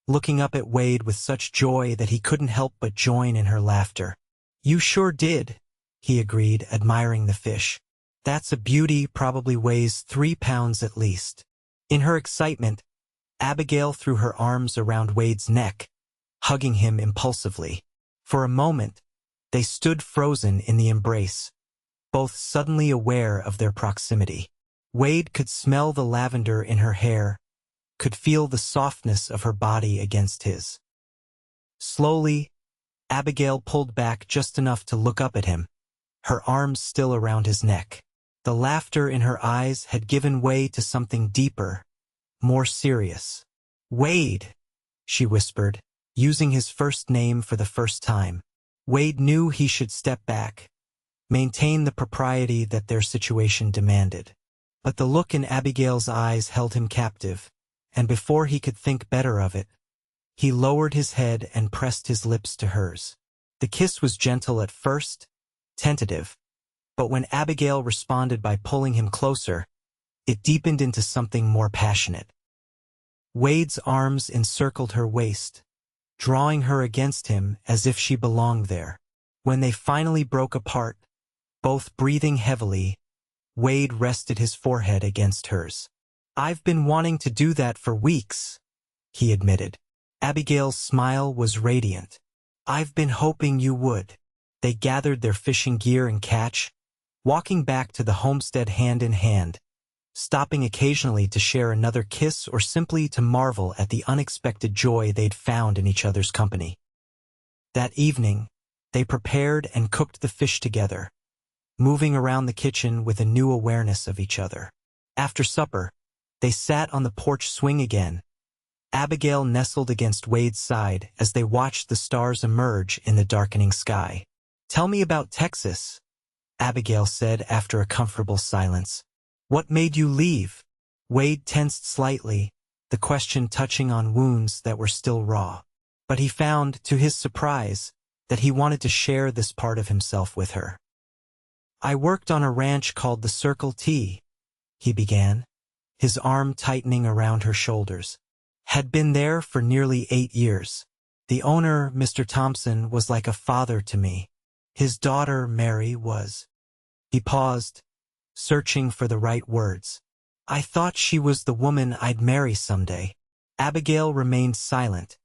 looking up at Wade with such joy that he couldn't help but join in her laughter. You sure did, he agreed, admiring the fish. That's a beauty, probably weighs 3 pounds at least. In her excitement, Abigail threw her arms around Wade's neck, hugging him impulsively. For a moment, they stood frozen in the embrace, both suddenly aware of their proximity. Wade could smell the lavender in her hair, could feel the softness of her body against his. Slowly, Abigail pulled back just enough to look up at him, her arms still around his neck. The laughter in her eyes had given way to something deeper, more serious. Wade, she whispered, using his first name for the first time. Wade knew he should step back, maintain the propriety that their situation demanded. But the look in Abigail's eyes held him captive, and before he could think better of it, he lowered his head and pressed his lips to hers. The kiss was gentle at first, tentative, but when Abigail responded by pulling him closer, it deepened into something more passionate. Wade's arms encircled her waist, drawing her against him as if she belonged there. When they finally broke apart, both breathing heavily, Wade rested his forehead against hers. I've been wanting to do that for weeks, he admitted. Abigail's smile was radiant. I've been hoping you would. They gathered their fishing gear and catch, walking back to the homestead hand in hand, stopping occasionally to share another kiss or simply to marvel at the unexpected joy they'd found in each other's company. That evening, they prepared and cooked the fish together, moving around the kitchen with a new awareness of each other. After supper, they sat on the porch swing again, Abigail nestled against Wade's side as they watched the stars emerge in the darkening sky. "Tell me about Texas," Abigail said after a comfortable silence. "What made you leave?" Wade tensed slightly, the question touching on wounds that were still raw. But he found, to his surprise, that he wanted to share this part of himself with her. "I worked on a ranch called the Circle T," he began, his arm tightening around her shoulders. "Had been there for nearly 8 years. The owner, Mr. Thompson, was like a father to me. His daughter, Mary, was—" He paused, searching for the right words. "I thought she was the woman I'd marry someday." Abigail remained silent,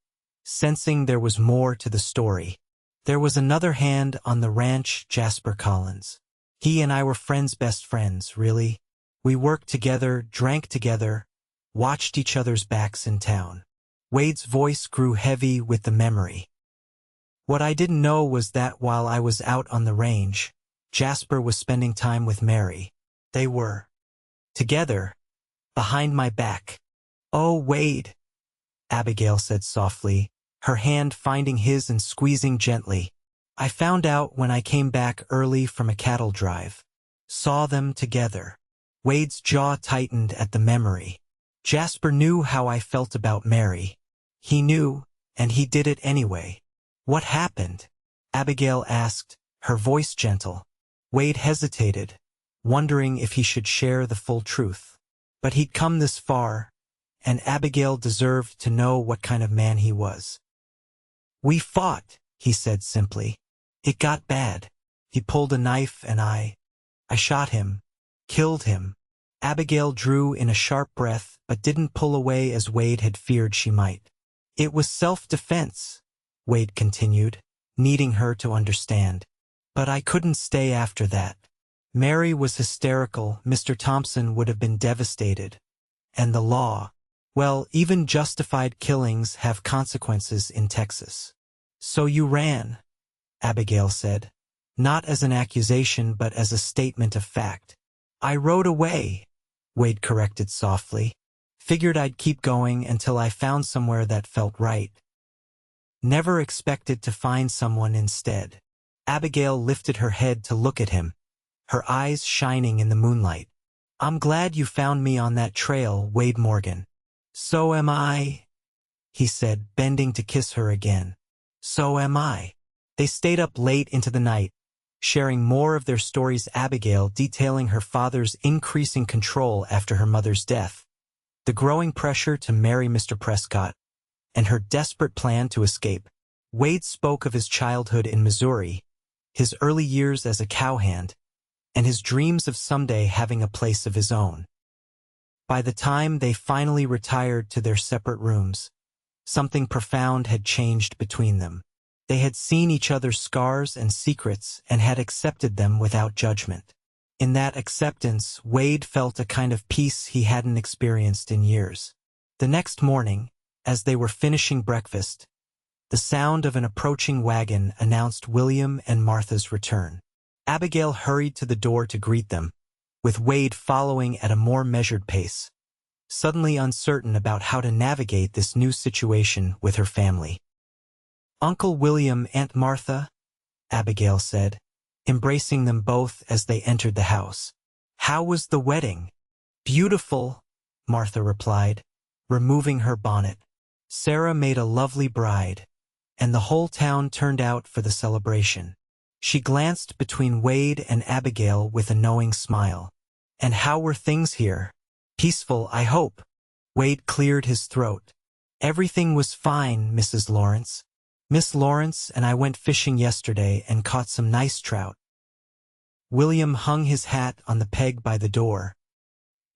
sensing there was more to the story. "There was another hand on the ranch, Jasper Collins. He and I were best friends, really. We worked together, drank together, watched each other's backs in town." Wade's voice grew heavy with the memory. "What I didn't know was that while I was out on the range, Jasper was spending time with Mary. They were together, behind my back." "Oh, Wade," Abigail said softly, her hand finding his and squeezing gently. "I found out when I came back early from a cattle drive. Saw them together." Wade's jaw tightened at the memory. "Jasper knew how I felt about Mary. He knew, and he did it anyway." "What happened?" Abigail asked, her voice gentle. Wade hesitated, wondering if he should share the full truth. But he'd come this far, and Abigail deserved to know what kind of man he was. "We fought," he said simply. "It got bad. He pulled a knife and I shot him, killed him." Abigail drew in a sharp breath but didn't pull away as Wade had feared she might. "It was self-defense," Wade continued, needing her to understand. "But I couldn't stay after that. Mary was hysterical, Mr. Thompson would have been devastated. And the law, well, even justified killings have consequences in Texas." "So you ran," Abigail said, not as an accusation but as a statement of fact. "I rode away," Wade corrected softly. "Figured I'd keep going until I found somewhere that felt right. Never expected to find someone instead." Abigail lifted her head to look at him, her eyes shining in the moonlight. "I'm glad you found me on that trail, Wade Morgan." "So am I," he said, bending to kiss her again. "So am I." They stayed up late into the night, sharing more of their stories, Abigail detailing her father's increasing control after her mother's death, the growing pressure to marry Mr. Prescott, and her desperate plan to escape. Wade spoke of his childhood in Missouri, his early years as a cowhand, and his dreams of someday having a place of his own. By the time they finally retired to their separate rooms, something profound had changed between them. They had seen each other's scars and secrets and had accepted them without judgment. In that acceptance, Wade felt a kind of peace he hadn't experienced in years. The next morning, as they were finishing breakfast, the sound of an approaching wagon announced William and Martha's return. Abigail hurried to the door to greet them, with Wade following at a more measured pace, suddenly uncertain about how to navigate this new situation with her family. "Uncle William, Aunt Martha," Abigail said, embracing them both as they entered the house. "How was the wedding?" "Beautiful," Martha replied, removing her bonnet. "Sarah made a lovely bride, and the whole town turned out for the celebration." She glanced between Wade and Abigail with a knowing smile. "And how were things here? Peaceful, I hope." Wade cleared his throat. "Everything was fine, Mrs. Lawrence. Miss Lawrence and I went fishing yesterday and caught some nice trout." William hung his hat on the peg by the door,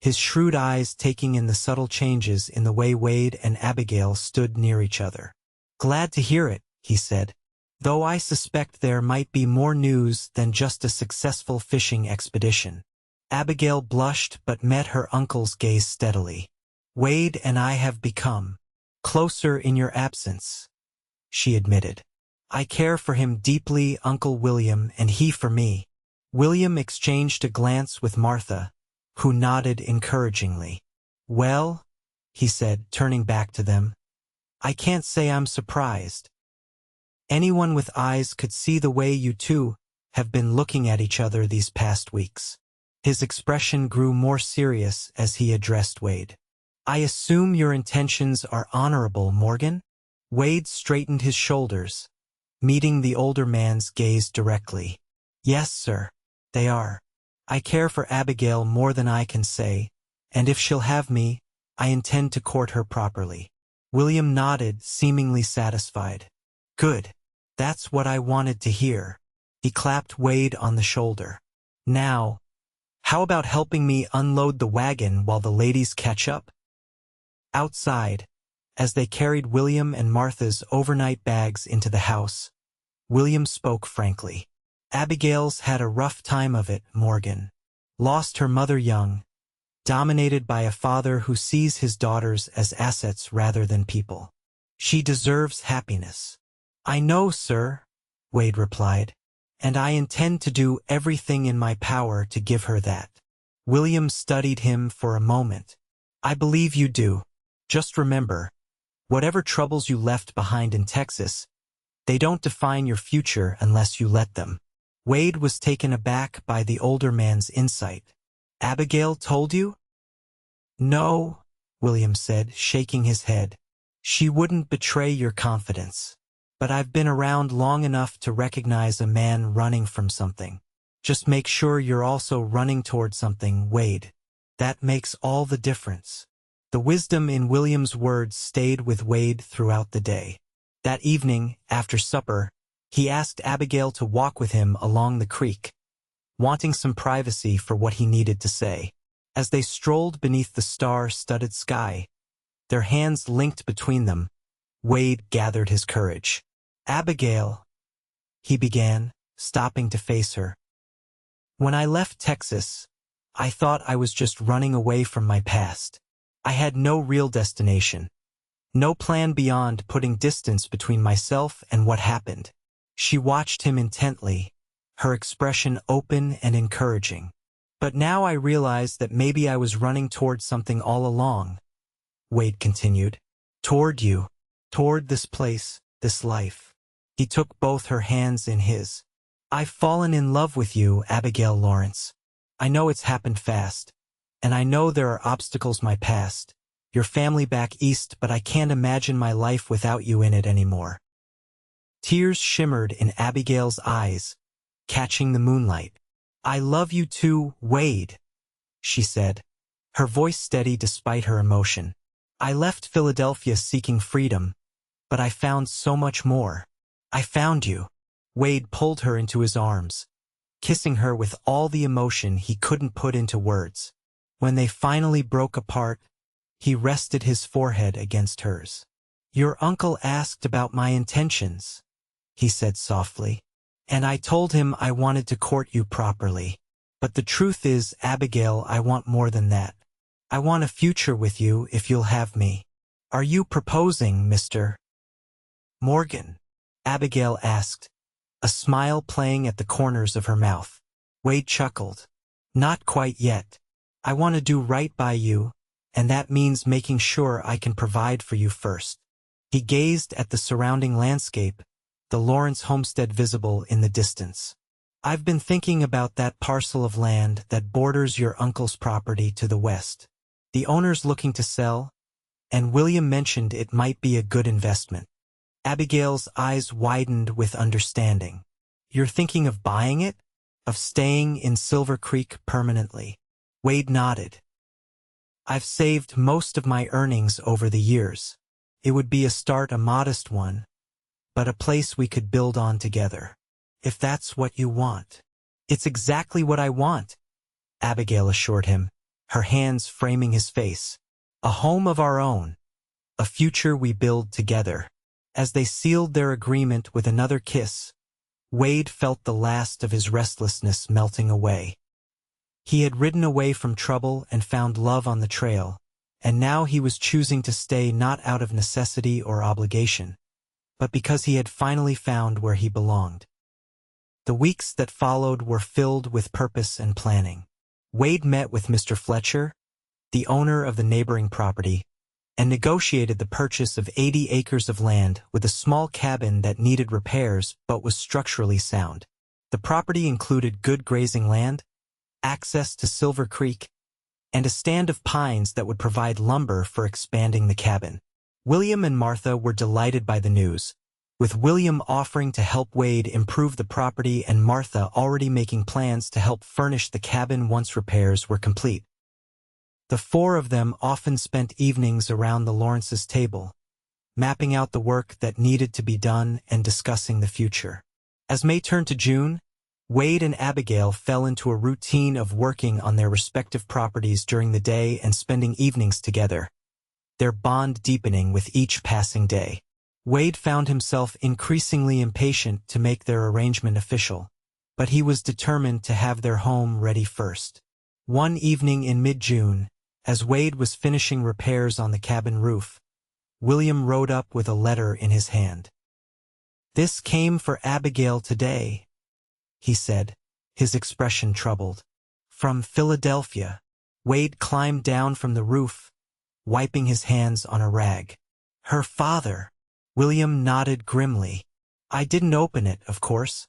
his shrewd eyes taking in the subtle changes in the way Wade and Abigail stood near each other. "Glad to hear it," he said, though I suspect there might be more news than just a successful fishing expedition. Abigail blushed but met her uncle's gaze steadily. Wade and I have become closer in your absence, she admitted. I care for him deeply, Uncle William, and he for me. William exchanged a glance with Martha, who nodded encouragingly. Well, he said, turning back to them, I can't say I'm surprised. Anyone with eyes could see the way you two have been looking at each other these past weeks. His expression grew more serious as he addressed Wade. I assume your intentions are honorable, Morgan? Wade straightened his shoulders, meeting the older man's gaze directly. Yes, sir, they are. I care for Abigail more than I can say, and if she'll have me, I intend to court her properly. William nodded, seemingly satisfied. Good. That's what I wanted to hear. He clapped Wade on the shoulder. Now, how about helping me unload the wagon while the ladies catch up? Outside, as they carried William and Martha's overnight bags into the house, William spoke frankly. Abigail's had a rough time of it, Morgan. Lost her mother young, dominated by a father who sees his daughters as assets rather than people. She deserves happiness. I know, sir, Wade replied, and I intend to do everything in my power to give her that. William studied him for a moment. I believe you do. Just remember, whatever troubles you left behind in Texas, they don't define your future unless you let them. Wade was taken aback by the older man's insight. Abigail told you? No, William said, shaking his head. She wouldn't betray your confidence. But I've been around long enough to recognize a man running from something. Just make sure you're also running toward something, Wade. That makes all the difference. The wisdom in William's words stayed with Wade throughout the day. That evening, after supper, he asked Abigail to walk with him along the creek, wanting some privacy for what he needed to say. As they strolled beneath the star-studded sky, their hands linked between them, Wade gathered his courage. Abigail, he began, stopping to face her. When I left Texas, I thought I was just running away from my past. I had no real destination, no plan beyond putting distance between myself and what happened. She watched him intently, her expression open and encouraging. But now I realized that maybe I was running toward something all along, Wade continued. Toward you, toward this place, this life. He took both her hands in his. I've fallen in love with you, Abigail Lawrence. I know it's happened fast, and I know there are obstacles my past, your family back east, but I can't imagine my life without you in it anymore. Tears shimmered in Abigail's eyes, catching the moonlight. I love you too, Wade, she said, her voice steady despite her emotion. I left Philadelphia seeking freedom, but I found so much more. I found you. Wade pulled her into his arms, kissing her with all the emotion he couldn't put into words. When they finally broke apart, he rested his forehead against hers. Your uncle asked about my intentions, he said softly, and I told him I wanted to court you properly. But the truth is, Abigail, I want more than that. I want a future with you if you'll have me. Are you proposing, Mr. Morgan? Abigail asked, a smile playing at the corners of her mouth. Wade chuckled. Not quite yet. I want to do right by you, and that means making sure I can provide for you first. He gazed at the surrounding landscape, the Lawrence homestead visible in the distance. I've been thinking about that parcel of land that borders your uncle's property to the west. The owner's looking to sell, and William mentioned it might be a good investment. Abigail's eyes widened with understanding. You're thinking of buying it? Of staying in Silver Creek permanently? Wade nodded. I've saved most of my earnings over the years. It would be a modest one, but a place we could build on together. If that's what you want. It's exactly what I want, Abigail assured him, her hands framing his face. A home of our own. A future we build together. As they sealed their agreement with another kiss, Wade felt the last of his restlessness melting away. He had ridden away from trouble and found love on the trail, and now he was choosing to stay not out of necessity or obligation, but because he had finally found where he belonged. The weeks that followed were filled with purpose and planning. Wade met with Mr. Fletcher, the owner of the neighboring property, and negotiated the purchase of 80 acres of land with a small cabin that needed repairs but was structurally sound. The property included good grazing land, access to Silver Creek, and a stand of pines that would provide lumber for expanding the cabin. William and Martha were delighted by the news, with William offering to help Wade improve the property and Martha already making plans to help furnish the cabin once repairs were complete. The four of them often spent evenings around the Lawrences' table, mapping out the work that needed to be done and discussing the future. As May turned to June, Wade and Abigail fell into a routine of working on their respective properties during the day and spending evenings together, their bond deepening with each passing day. Wade found himself increasingly impatient to make their arrangement official, but he was determined to have their home ready first. One evening in mid-June, as Wade was finishing repairs on the cabin roof, William rode up with a letter in his hand. "This came for Abigail today," he said, his expression troubled. "From Philadelphia." Wade climbed down from the roof, wiping his hands on a rag. "Her father." William nodded grimly. "I didn't open it, of course,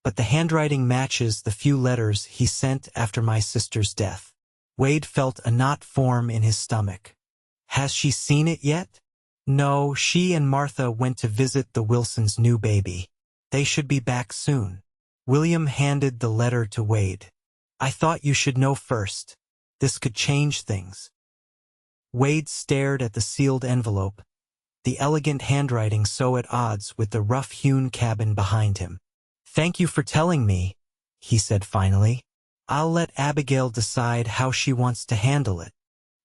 but the handwriting matches the few letters he sent after my sister's death." Wade felt a knot form in his stomach. "Has she seen it yet?" "No, she and Martha went to visit the Wilsons' new baby. They should be back soon." William handed the letter to Wade. "I thought you should know first. This could change things." Wade stared at the sealed envelope, the elegant handwriting so at odds with the rough-hewn cabin behind him. "Thank you for telling me," he said finally. "I'll let Abigail decide how she wants to handle it."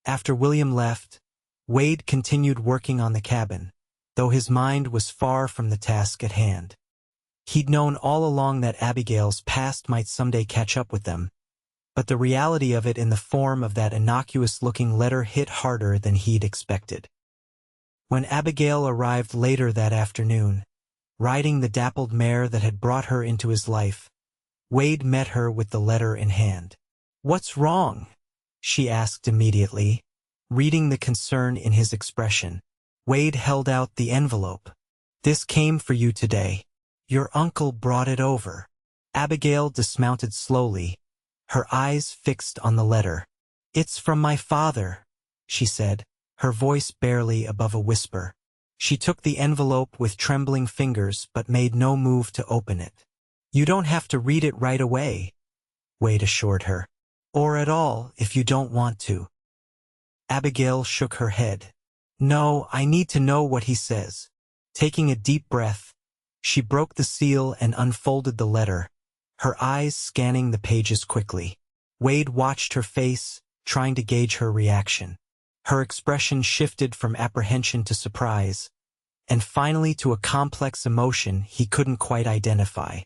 After William left, Wade continued working on the cabin, though his mind was far from the task at hand. He'd known all along that Abigail's past might someday catch up with them, but the reality of it in the form of that innocuous-looking letter hit harder than he'd expected. When Abigail arrived later that afternoon, riding the dappled mare that had brought her into his life, Wade met her with the letter in hand. "What's wrong?" she asked immediately, reading the concern in his expression. Wade held out the envelope. "This came for you today. Your uncle brought it over." Abigail dismounted slowly, her eyes fixed on the letter. "It's from my father," she said, her voice barely above a whisper. She took the envelope with trembling fingers but made no move to open it. "You don't have to read it right away," Wade assured her. "Or at all if you don't want to." Abigail shook her head. "No, I need to know what he says." Taking a deep breath, she broke the seal and unfolded the letter, her eyes scanning the pages quickly. Wade watched her face, trying to gauge her reaction. Her expression shifted from apprehension to surprise, and finally to a complex emotion he couldn't quite identify.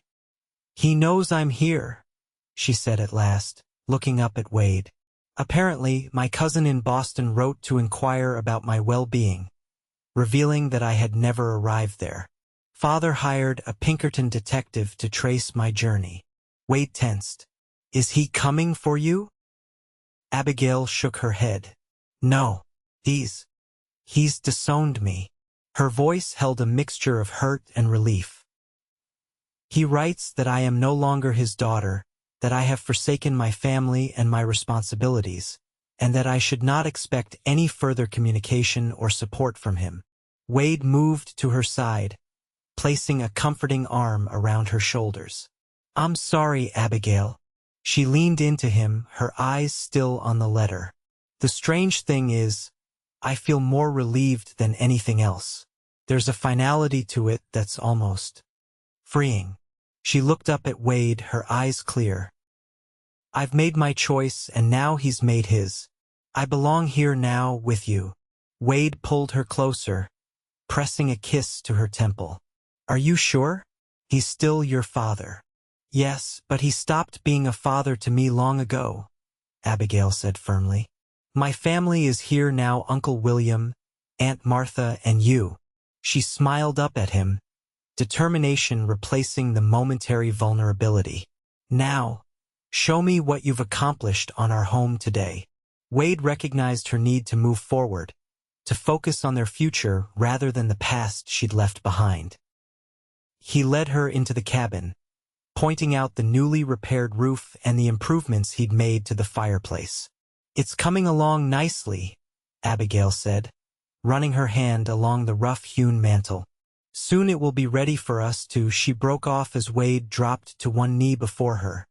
"He knows I'm here," she said at last, looking up at Wade. "Apparently, my cousin in Boston wrote to inquire about my well-being, revealing that I had never arrived there. Father hired a Pinkerton detective to trace my journey." Wade tensed. "Is he coming for you?" Abigail shook her head. "No, he's disowned me." Her voice held a mixture of hurt and relief. "He writes that I am no longer his daughter, that I have forsaken my family and my responsibilities, and that I should not expect any further communication or support from him." Wade moved to her side, placing a comforting arm around her shoulders. "I'm sorry, Abigail." She leaned into him, her eyes still on the letter. "The strange thing is, I feel more relieved than anything else. There's a finality to it that's almost freeing." She looked up at Wade, her eyes clear. "I've made my choice, and now he's made his. I belong here now with you." Wade pulled her closer, pressing a kiss to her temple. "Are you sure? He's still your father." "Yes, but he stopped being a father to me long ago," Abigail said firmly. "My family is here now, Uncle William, Aunt Martha, and you." She smiled up at him, determination replacing the momentary vulnerability. "Now, show me what you've accomplished on our home today." Wade recognized her need to move forward, to focus on their future rather than the past she'd left behind. He led her into the cabin, pointing out the newly repaired roof and the improvements he'd made to the fireplace. "It's coming along nicely," Abigail said, running her hand along the rough-hewn mantel. "Soon it will be ready for us to—" She broke off as Wade dropped to one knee before her,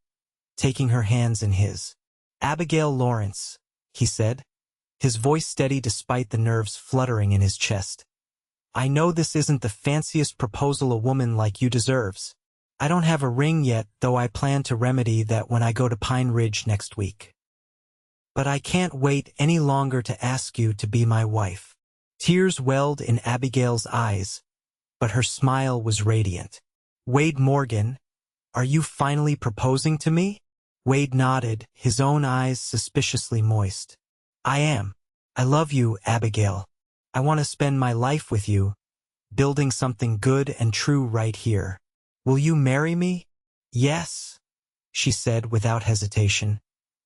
taking her hands in his. "Abigail Lawrence," he said, his voice steady despite the nerves fluttering in his chest. "I know this isn't the fanciest proposal a woman like you deserves. I don't have a ring yet, though I plan to remedy that when I go to Pine Ridge next week. But I can't wait any longer to ask you to be my wife." Tears welled in Abigail's eyes, but her smile was radiant. "Wade Morgan, are you finally proposing to me?" Wade nodded, his own eyes suspiciously moist. "I am. I love you, Abigail. I want to spend my life with you, building something good and true right here. Will you marry me?" "Yes," she said without hesitation,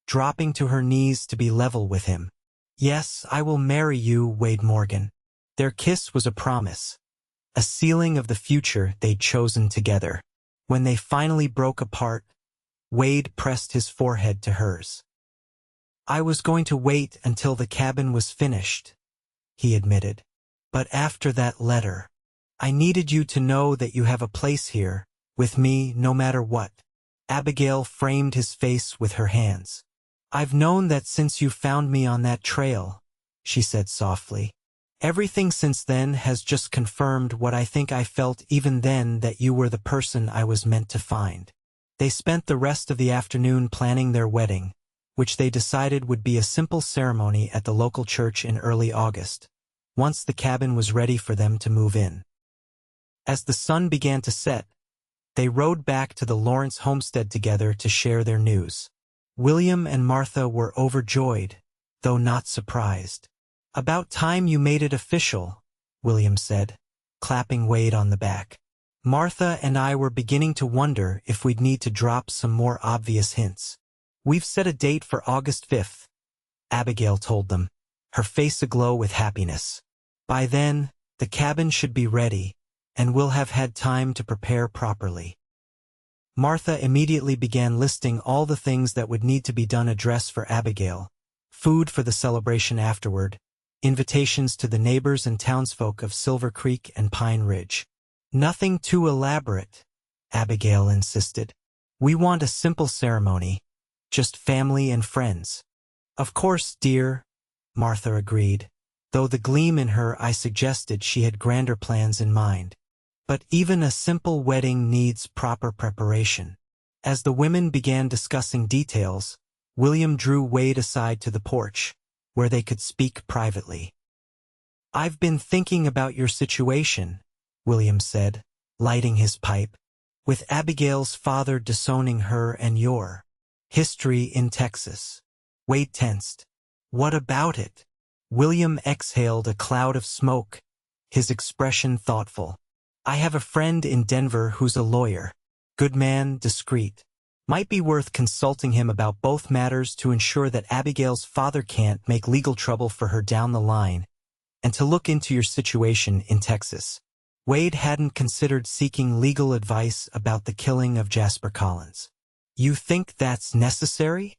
dropping to her knees to be level with him. "Yes, I will marry you, Wade Morgan." Their kiss was a promise, a sealing of the future they'd chosen together. When they finally broke apart, Wade pressed his forehead to hers. "I was going to wait until the cabin was finished," he admitted. "But after that letter, I needed you to know that you have a place here, with me, no matter what." Abigail framed his face with her hands. "I've known that since you found me on that trail," she said softly. "Everything since then has just confirmed what I think I felt even then, that you were the person I was meant to find." They spent the rest of the afternoon planning their wedding, which they decided would be a simple ceremony at the local church in early August, once the cabin was ready for them to move in. As the sun began to set, they rode back to the Lawrence homestead together to share their news. William and Martha were overjoyed, though not surprised. "About time you made it official," William said, clapping Wade on the back. "Martha and I were beginning to wonder if we'd need to drop some more obvious hints." "We've set a date for August 5th, Abigail told them, her face aglow with happiness. "By then, the cabin should be ready, and we'll have had time to prepare properly." Martha immediately began listing all the things that would need to be done: a dress for Abigail, food for the celebration afterward, invitations to the neighbors and townsfolk of Silver Creek and Pine Ridge. "Nothing too elaborate," Abigail insisted. "We want a simple ceremony, just family and friends." "Of course, dear," Martha agreed, though the gleam in her eye suggested she had grander plans in mind. "But even a simple wedding needs proper preparation." As the women began discussing details, William drew Wade aside to the porch, where they could speak privately. "I've been thinking about your situation," William said, lighting his pipe, "with Abigail's father disowning her and your history in Texas." Wade tensed. "What about it?" William exhaled a cloud of smoke, his expression thoughtful. "I have a friend in Denver who's a lawyer. Good man, discreet. Might be worth consulting him about both matters to ensure that Abigail's father can't make legal trouble for her down the line, and to look into your situation in Texas." Wade hadn't considered seeking legal advice about the killing of Jasper Collins. "You think that's necessary?"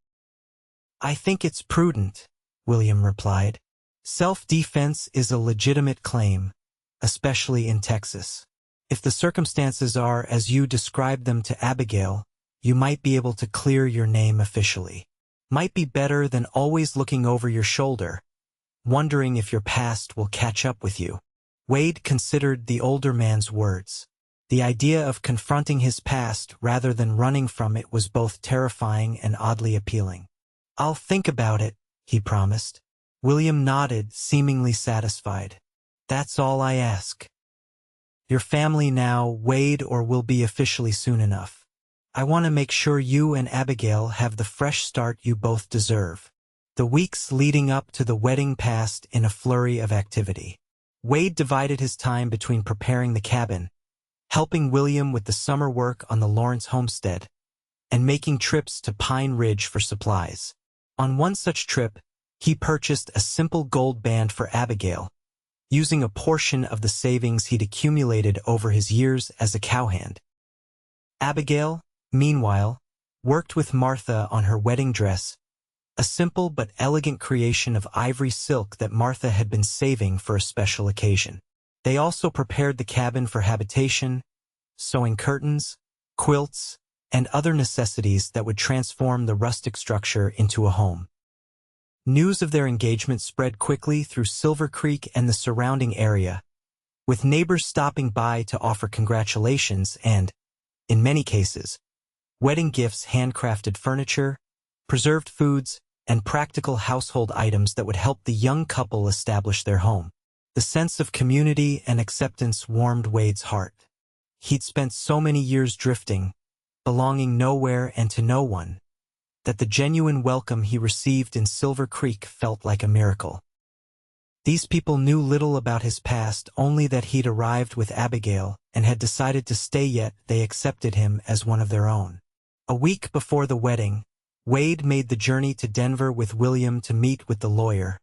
"I think it's prudent," William replied. "Self-defense is a legitimate claim, especially in Texas. If the circumstances are as you described them to Abigail, you might be able to clear your name officially. Might be better than always looking over your shoulder, wondering if your past will catch up with you." Wade considered the older man's words. The idea of confronting his past rather than running from it was both terrifying and oddly appealing. "I'll think about it," he promised. William nodded, seemingly satisfied. That's all I ask. Your family now, Wade, or will be officially soon enough. I want to make sure you and Abigail have the fresh start you both deserve. The weeks leading up to the wedding passed in a flurry of activity. Wade divided his time between preparing the cabin, helping William with the summer work on the Lawrence homestead, and making trips to Pine Ridge for supplies. On one such trip, he purchased a simple gold band for Abigail, using a portion of the savings he'd accumulated over his years as a cowhand. Abigail, meanwhile, worked with Martha on her wedding dress, a simple but elegant creation of ivory silk that Martha had been saving for a special occasion. They also prepared the cabin for habitation, sewing curtains, quilts, and other necessities that would transform the rustic structure into a home. News of their engagement spread quickly through Silver Creek and the surrounding area, with neighbors stopping by to offer congratulations and, in many cases, wedding gifts, handcrafted furniture, preserved foods, and practical household items that would help the young couple establish their home. The sense of community and acceptance warmed Wade's heart. He'd spent so many years drifting, belonging nowhere and to no one, that the genuine welcome he received in Silver Creek felt like a miracle. These people knew little about his past, only that he'd arrived with Abigail and had decided to stay, yet they accepted him as one of their own. A week before the wedding, Wade made the journey to Denver with William to meet with the lawyer,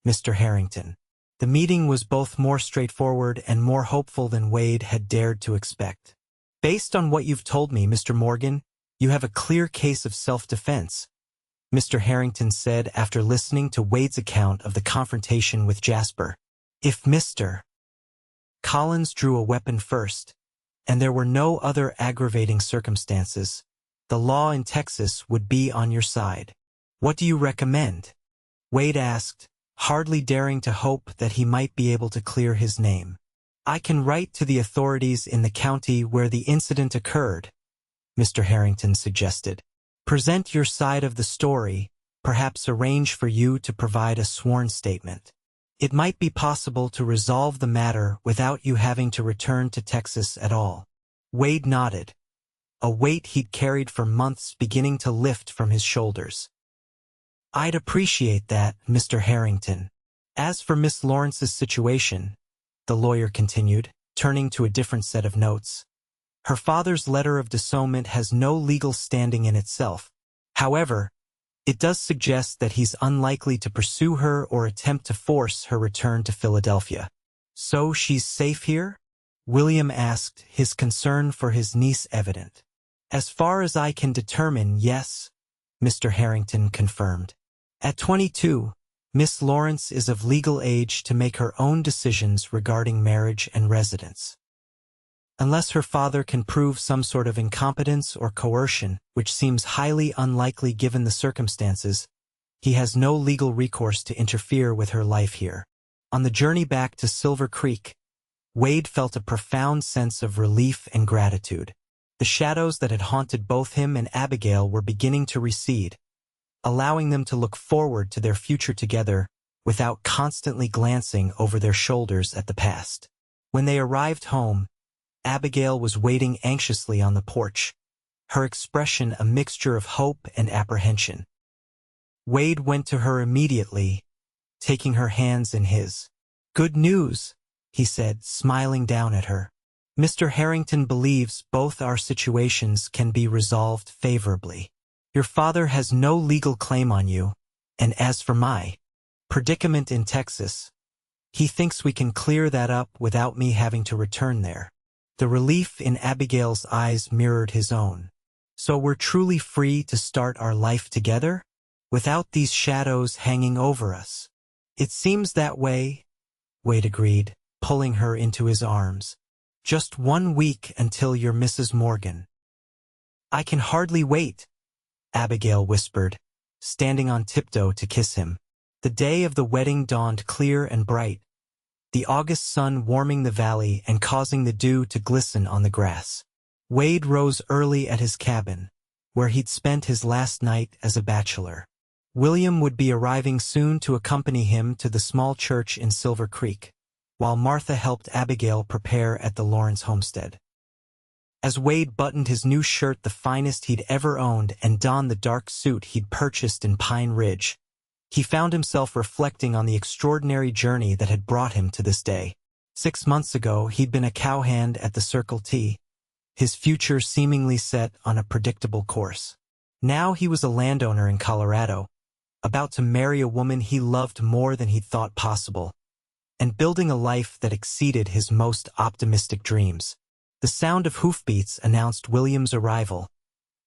Mr. Harrington. The meeting was both more straightforward and more hopeful than Wade had dared to expect. Based on what you've told me, Mr. Morgan, you have a clear case of self-defense, Mr. Harrington said after listening to Wade's account of the confrontation with Jasper. If Mr. Collins drew a weapon first, and there were no other aggravating circumstances, the law in Texas would be on your side. What do you recommend? Wade asked, hardly daring to hope that he might be able to clear his name. I can write to the authorities in the county where the incident occurred, Mr. Harrington suggested. Present your side of the story, perhaps arrange for you to provide a sworn statement. It might be possible to resolve the matter without you having to return to Texas at all. Wade nodded, a weight he'd carried for months beginning to lift from his shoulders. I'd appreciate that, Mr. Harrington. As for Miss Lawrence's situation, the lawyer continued, turning to a different set of notes. Her father's letter of disownment has no legal standing in itself. However, it does suggest that he's unlikely to pursue her or attempt to force her return to Philadelphia. So she's safe here? William asked, his concern for his niece evident. As far as I can determine, yes, Mr. Harrington confirmed. At 22, Miss Lawrence is of legal age to make her own decisions regarding marriage and residence. Unless her father can prove some sort of incompetence or coercion, which seems highly unlikely given the circumstances, he has no legal recourse to interfere with her life here. On the journey back to Silver Creek, Wade felt a profound sense of relief and gratitude. The shadows that had haunted both him and Abigail were beginning to recede, allowing them to look forward to their future together without constantly glancing over their shoulders at the past. When they arrived home, Abigail was waiting anxiously on the porch, her expression a mixture of hope and apprehension. Wade went to her immediately, taking her hands in his. Good news, he said, smiling down at her. Mr. Harrington believes both our situations can be resolved favorably. Your father has no legal claim on you, and as for my predicament in Texas, he thinks we can clear that up without me having to return there. The relief in Abigail's eyes mirrored his own. So we're truly free to start our life together, without these shadows hanging over us. It seems that way, Wade agreed, pulling her into his arms. Just 1 week until you're Mrs. Morgan. I can hardly wait, Abigail whispered, standing on tiptoe to kiss him. The day of the wedding dawned clear and bright, the August sun warming the valley and causing the dew to glisten on the grass. Wade rose early at his cabin, where he'd spent his last night as a bachelor. William would be arriving soon to accompany him to the small church in Silver Creek. while Martha helped Abigail prepare at the Lawrence homestead. As Wade buttoned his new shirt, the finest he'd ever owned, and donned the dark suit he'd purchased in Pine Ridge, he found himself reflecting on the extraordinary journey that had brought him to this day. 6 months ago, he'd been a cowhand at the Circle T, his future seemingly set on a predictable course. Now he was a landowner in Colorado, about to marry a woman he loved more than he'd thought possible, and building a life that exceeded his most optimistic dreams. The sound of hoofbeats announced William's arrival,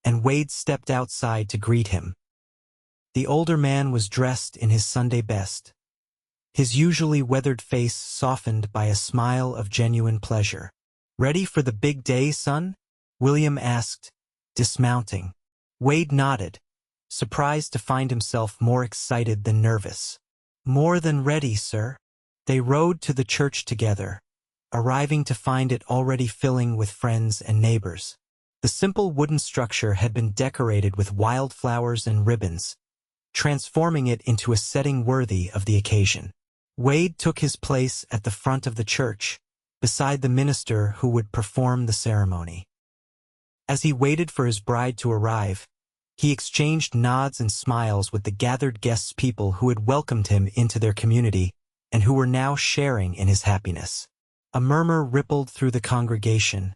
and Wade stepped outside to greet him. The older man was dressed in his Sunday best, his usually weathered face softened by a smile of genuine pleasure. "Ready for the big day, son?" William asked, dismounting. Wade nodded, surprised to find himself more excited than nervous. "More than ready, sir." They rode to the church together, arriving to find it already filling with friends and neighbors. The simple wooden structure had been decorated with wildflowers and ribbons, transforming it into a setting worthy of the occasion. Wade took his place at the front of the church, beside the minister who would perform the ceremony. As he waited for his bride to arrive, he exchanged nods and smiles with the gathered guests, people who had welcomed him into their community and who were now sharing in his happiness. A murmur rippled through the congregation,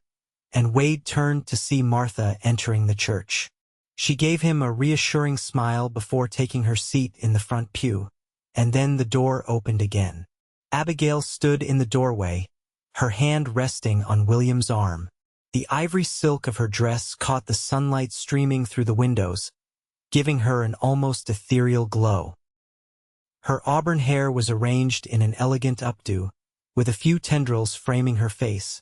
and Wade turned to see Martha entering the church. She gave him a reassuring smile before taking her seat in the front pew, and then the door opened again. Abigail stood in the doorway, her hand resting on William's arm. The ivory silk of her dress caught the sunlight streaming through the windows, giving her an almost ethereal glow. Her auburn hair was arranged in an elegant updo, with a few tendrils framing her face,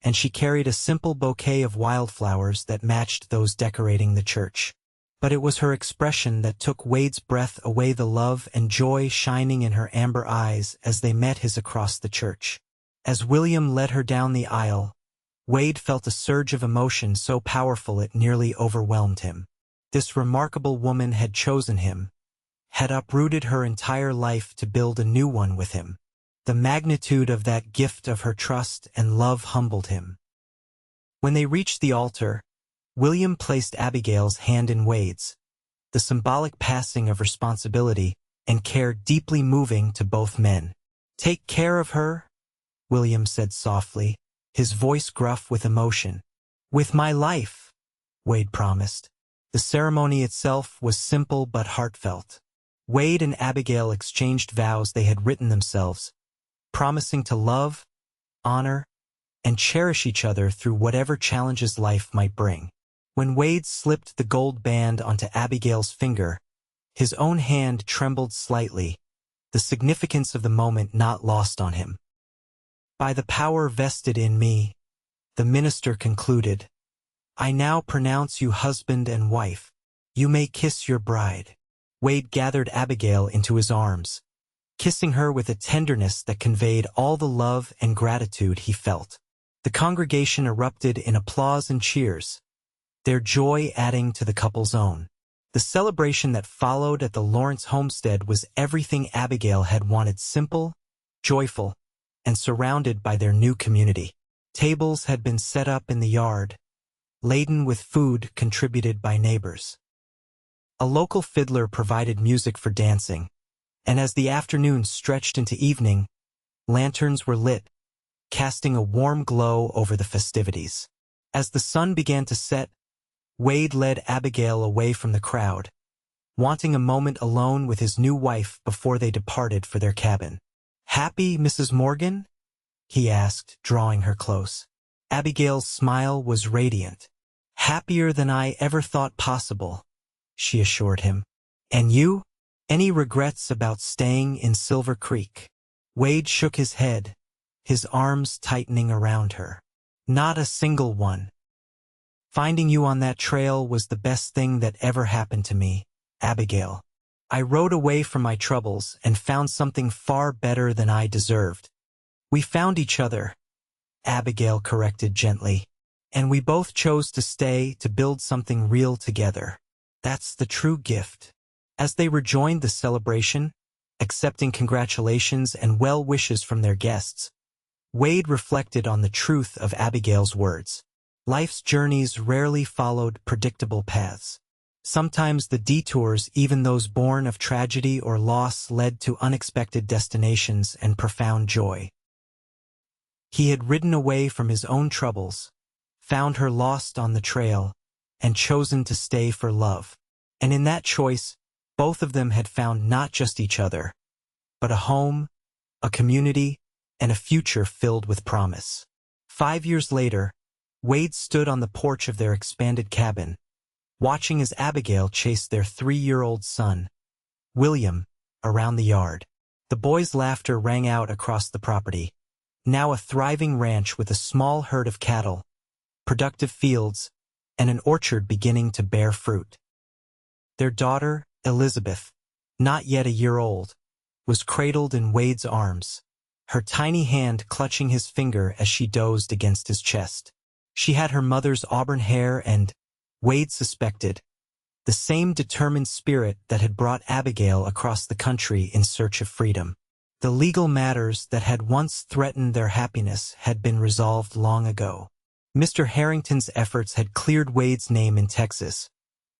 and she carried a simple bouquet of wildflowers that matched those decorating the church. But it was her expression that took Wade's breath away, the love and joy shining in her amber eyes as they met his across the church. As William led her down the aisle, Wade felt a surge of emotion so powerful it nearly overwhelmed him. This remarkable woman had chosen him, had uprooted her entire life to build a new one with him. The magnitude of that gift of her trust and love humbled him. When they reached the altar, William placed Abigail's hand in Wade's, the symbolic passing of responsibility and care deeply moving to both men. "Take care of her," William said softly, his voice gruff with emotion. "With my life," Wade promised. The ceremony itself was simple but heartfelt. Wade and Abigail exchanged vows they had written themselves, promising to love, honor, and cherish each other through whatever challenges life might bring. When Wade slipped the gold band onto Abigail's finger, his own hand trembled slightly, the significance of the moment not lost on him. "By the power vested in me," the minister concluded, "I now pronounce you husband and wife. You may kiss your bride." Wade gathered Abigail into his arms, kissing her with a tenderness that conveyed all the love and gratitude he felt. The congregation erupted in applause and cheers, their joy adding to the couple's own. The celebration that followed at the Lawrence homestead was everything Abigail had wanted: simple, joyful, and surrounded by their new community. Tables had been set up in the yard, laden with food contributed by neighbors. A local fiddler provided music for dancing, and as the afternoon stretched into evening, lanterns were lit, casting a warm glow over the festivities. As the sun began to set, Wade led Abigail away from the crowd, wanting a moment alone with his new wife before they departed for their cabin. "Happy, Mrs. Morgan?" he asked, drawing her close. Abigail's smile was radiant. "Happier than I ever thought possible," she assured him. "And you? Any regrets about staying in Silver Creek?" Wade shook his head, his arms tightening around her. "Not a single one. Finding you on that trail was the best thing that ever happened to me, Abigail. I rode away from my troubles and found something far better than I deserved." "We found each other," Abigail corrected gently, "and we both chose to stay to build something real together. That's the true gift." As they rejoined the celebration, accepting congratulations and well wishes from their guests. Wade reflected on the truth of Abigail's words. Life's journeys rarely followed predictable paths. Sometimes the detours, even those born of tragedy or loss, led to unexpected destinations and profound joy. He had ridden away from his own troubles, found her lost on the trail, and chosen to stay for love. And in that choice, both of them had found not just each other, but a home, a community, and a future filled with promise. 5 years later, Wade stood on the porch of their expanded cabin, watching as Abigail chased their 3-year-old son, William, around the yard. The boy's laughter rang out across the property, now a thriving ranch with a small herd of cattle, productive fields, and an orchard beginning to bear fruit. Their daughter, Elizabeth, not yet a year old, was cradled in Wade's arms, her tiny hand clutching his finger as she dozed against his chest. She had her mother's auburn hair and, Wade suspected, the same determined spirit that had brought Abigail across the country in search of freedom. The legal matters that had once threatened their happiness had been resolved long ago. Mr. Harrington's efforts had cleared Wade's name in Texas,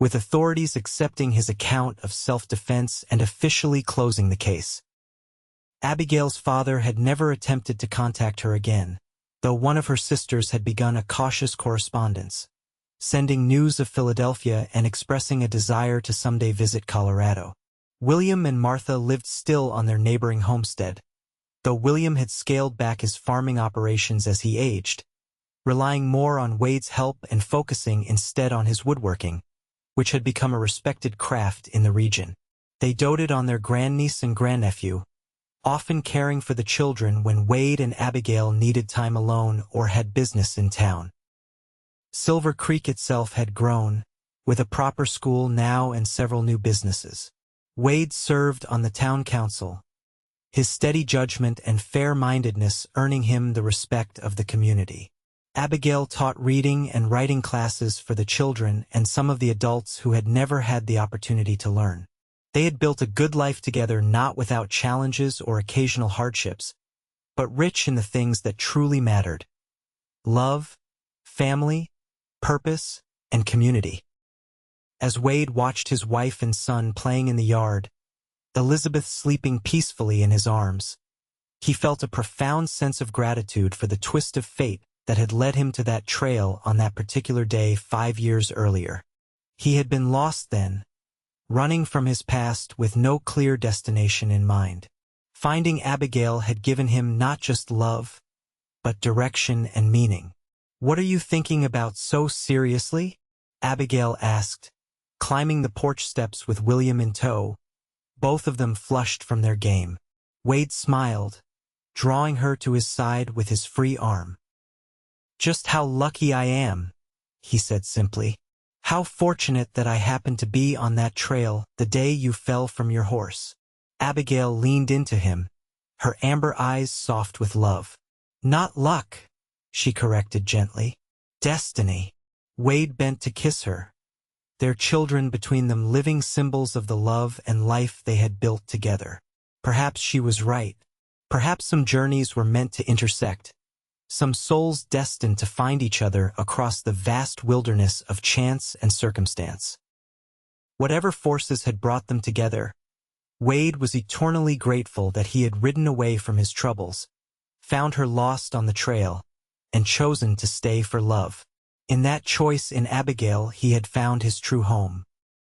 with authorities accepting his account of self-defense and officially closing the case. Abigail's father had never attempted to contact her again, though one of her sisters had begun a cautious correspondence, sending news of Philadelphia and expressing a desire to someday visit Colorado. William and Martha lived still on their neighboring homestead, though William had scaled back his farming operations as he aged, relying more on Wade's help and focusing instead on his woodworking, which had become a respected craft in the region. They doted on their grandniece and grandnephew, often caring for the children when Wade and Abigail needed time alone or had business in town. Silver Creek itself had grown, with a proper school now and several new businesses. Wade served on the town council, his steady judgment and fair-mindedness earning him the respect of the community. Abigail taught reading and writing classes for the children and some of the adults who had never had the opportunity to learn. They had built a good life together, not without challenges or occasional hardships, but rich in the things that truly mattered: love, family, purpose, and community. As Wade watched his wife and son playing in the yard, Elizabeth sleeping peacefully in his arms, he felt a profound sense of gratitude for the twist of fate that had led him to that trail on that particular day 5 years earlier. He had been lost then, running from his past with no clear destination in mind. Finding Abigail had given him not just love, but direction and meaning. "What are you thinking about so seriously?" Abigail asked, climbing the porch steps with William in tow, both of them flushed from their game. Wade smiled, drawing her to his side with his free arm. "Just how lucky I am," he said simply. "How fortunate that I happened to be on that trail the day you fell from your horse." Abigail leaned into him, her amber eyes soft with love. "Not luck," she corrected gently. "Destiny." Wade bent to kiss her, their children between them living symbols of the love and life they had built together. Perhaps she was right. Perhaps some journeys were meant to intersect, some souls destined to find each other across the vast wilderness of chance and circumstance. Whatever forces had brought them together, Wade was eternally grateful that he had ridden away from his troubles, found her lost on the trail, and chosen to stay for love. In that choice in Abigail he had found his true home.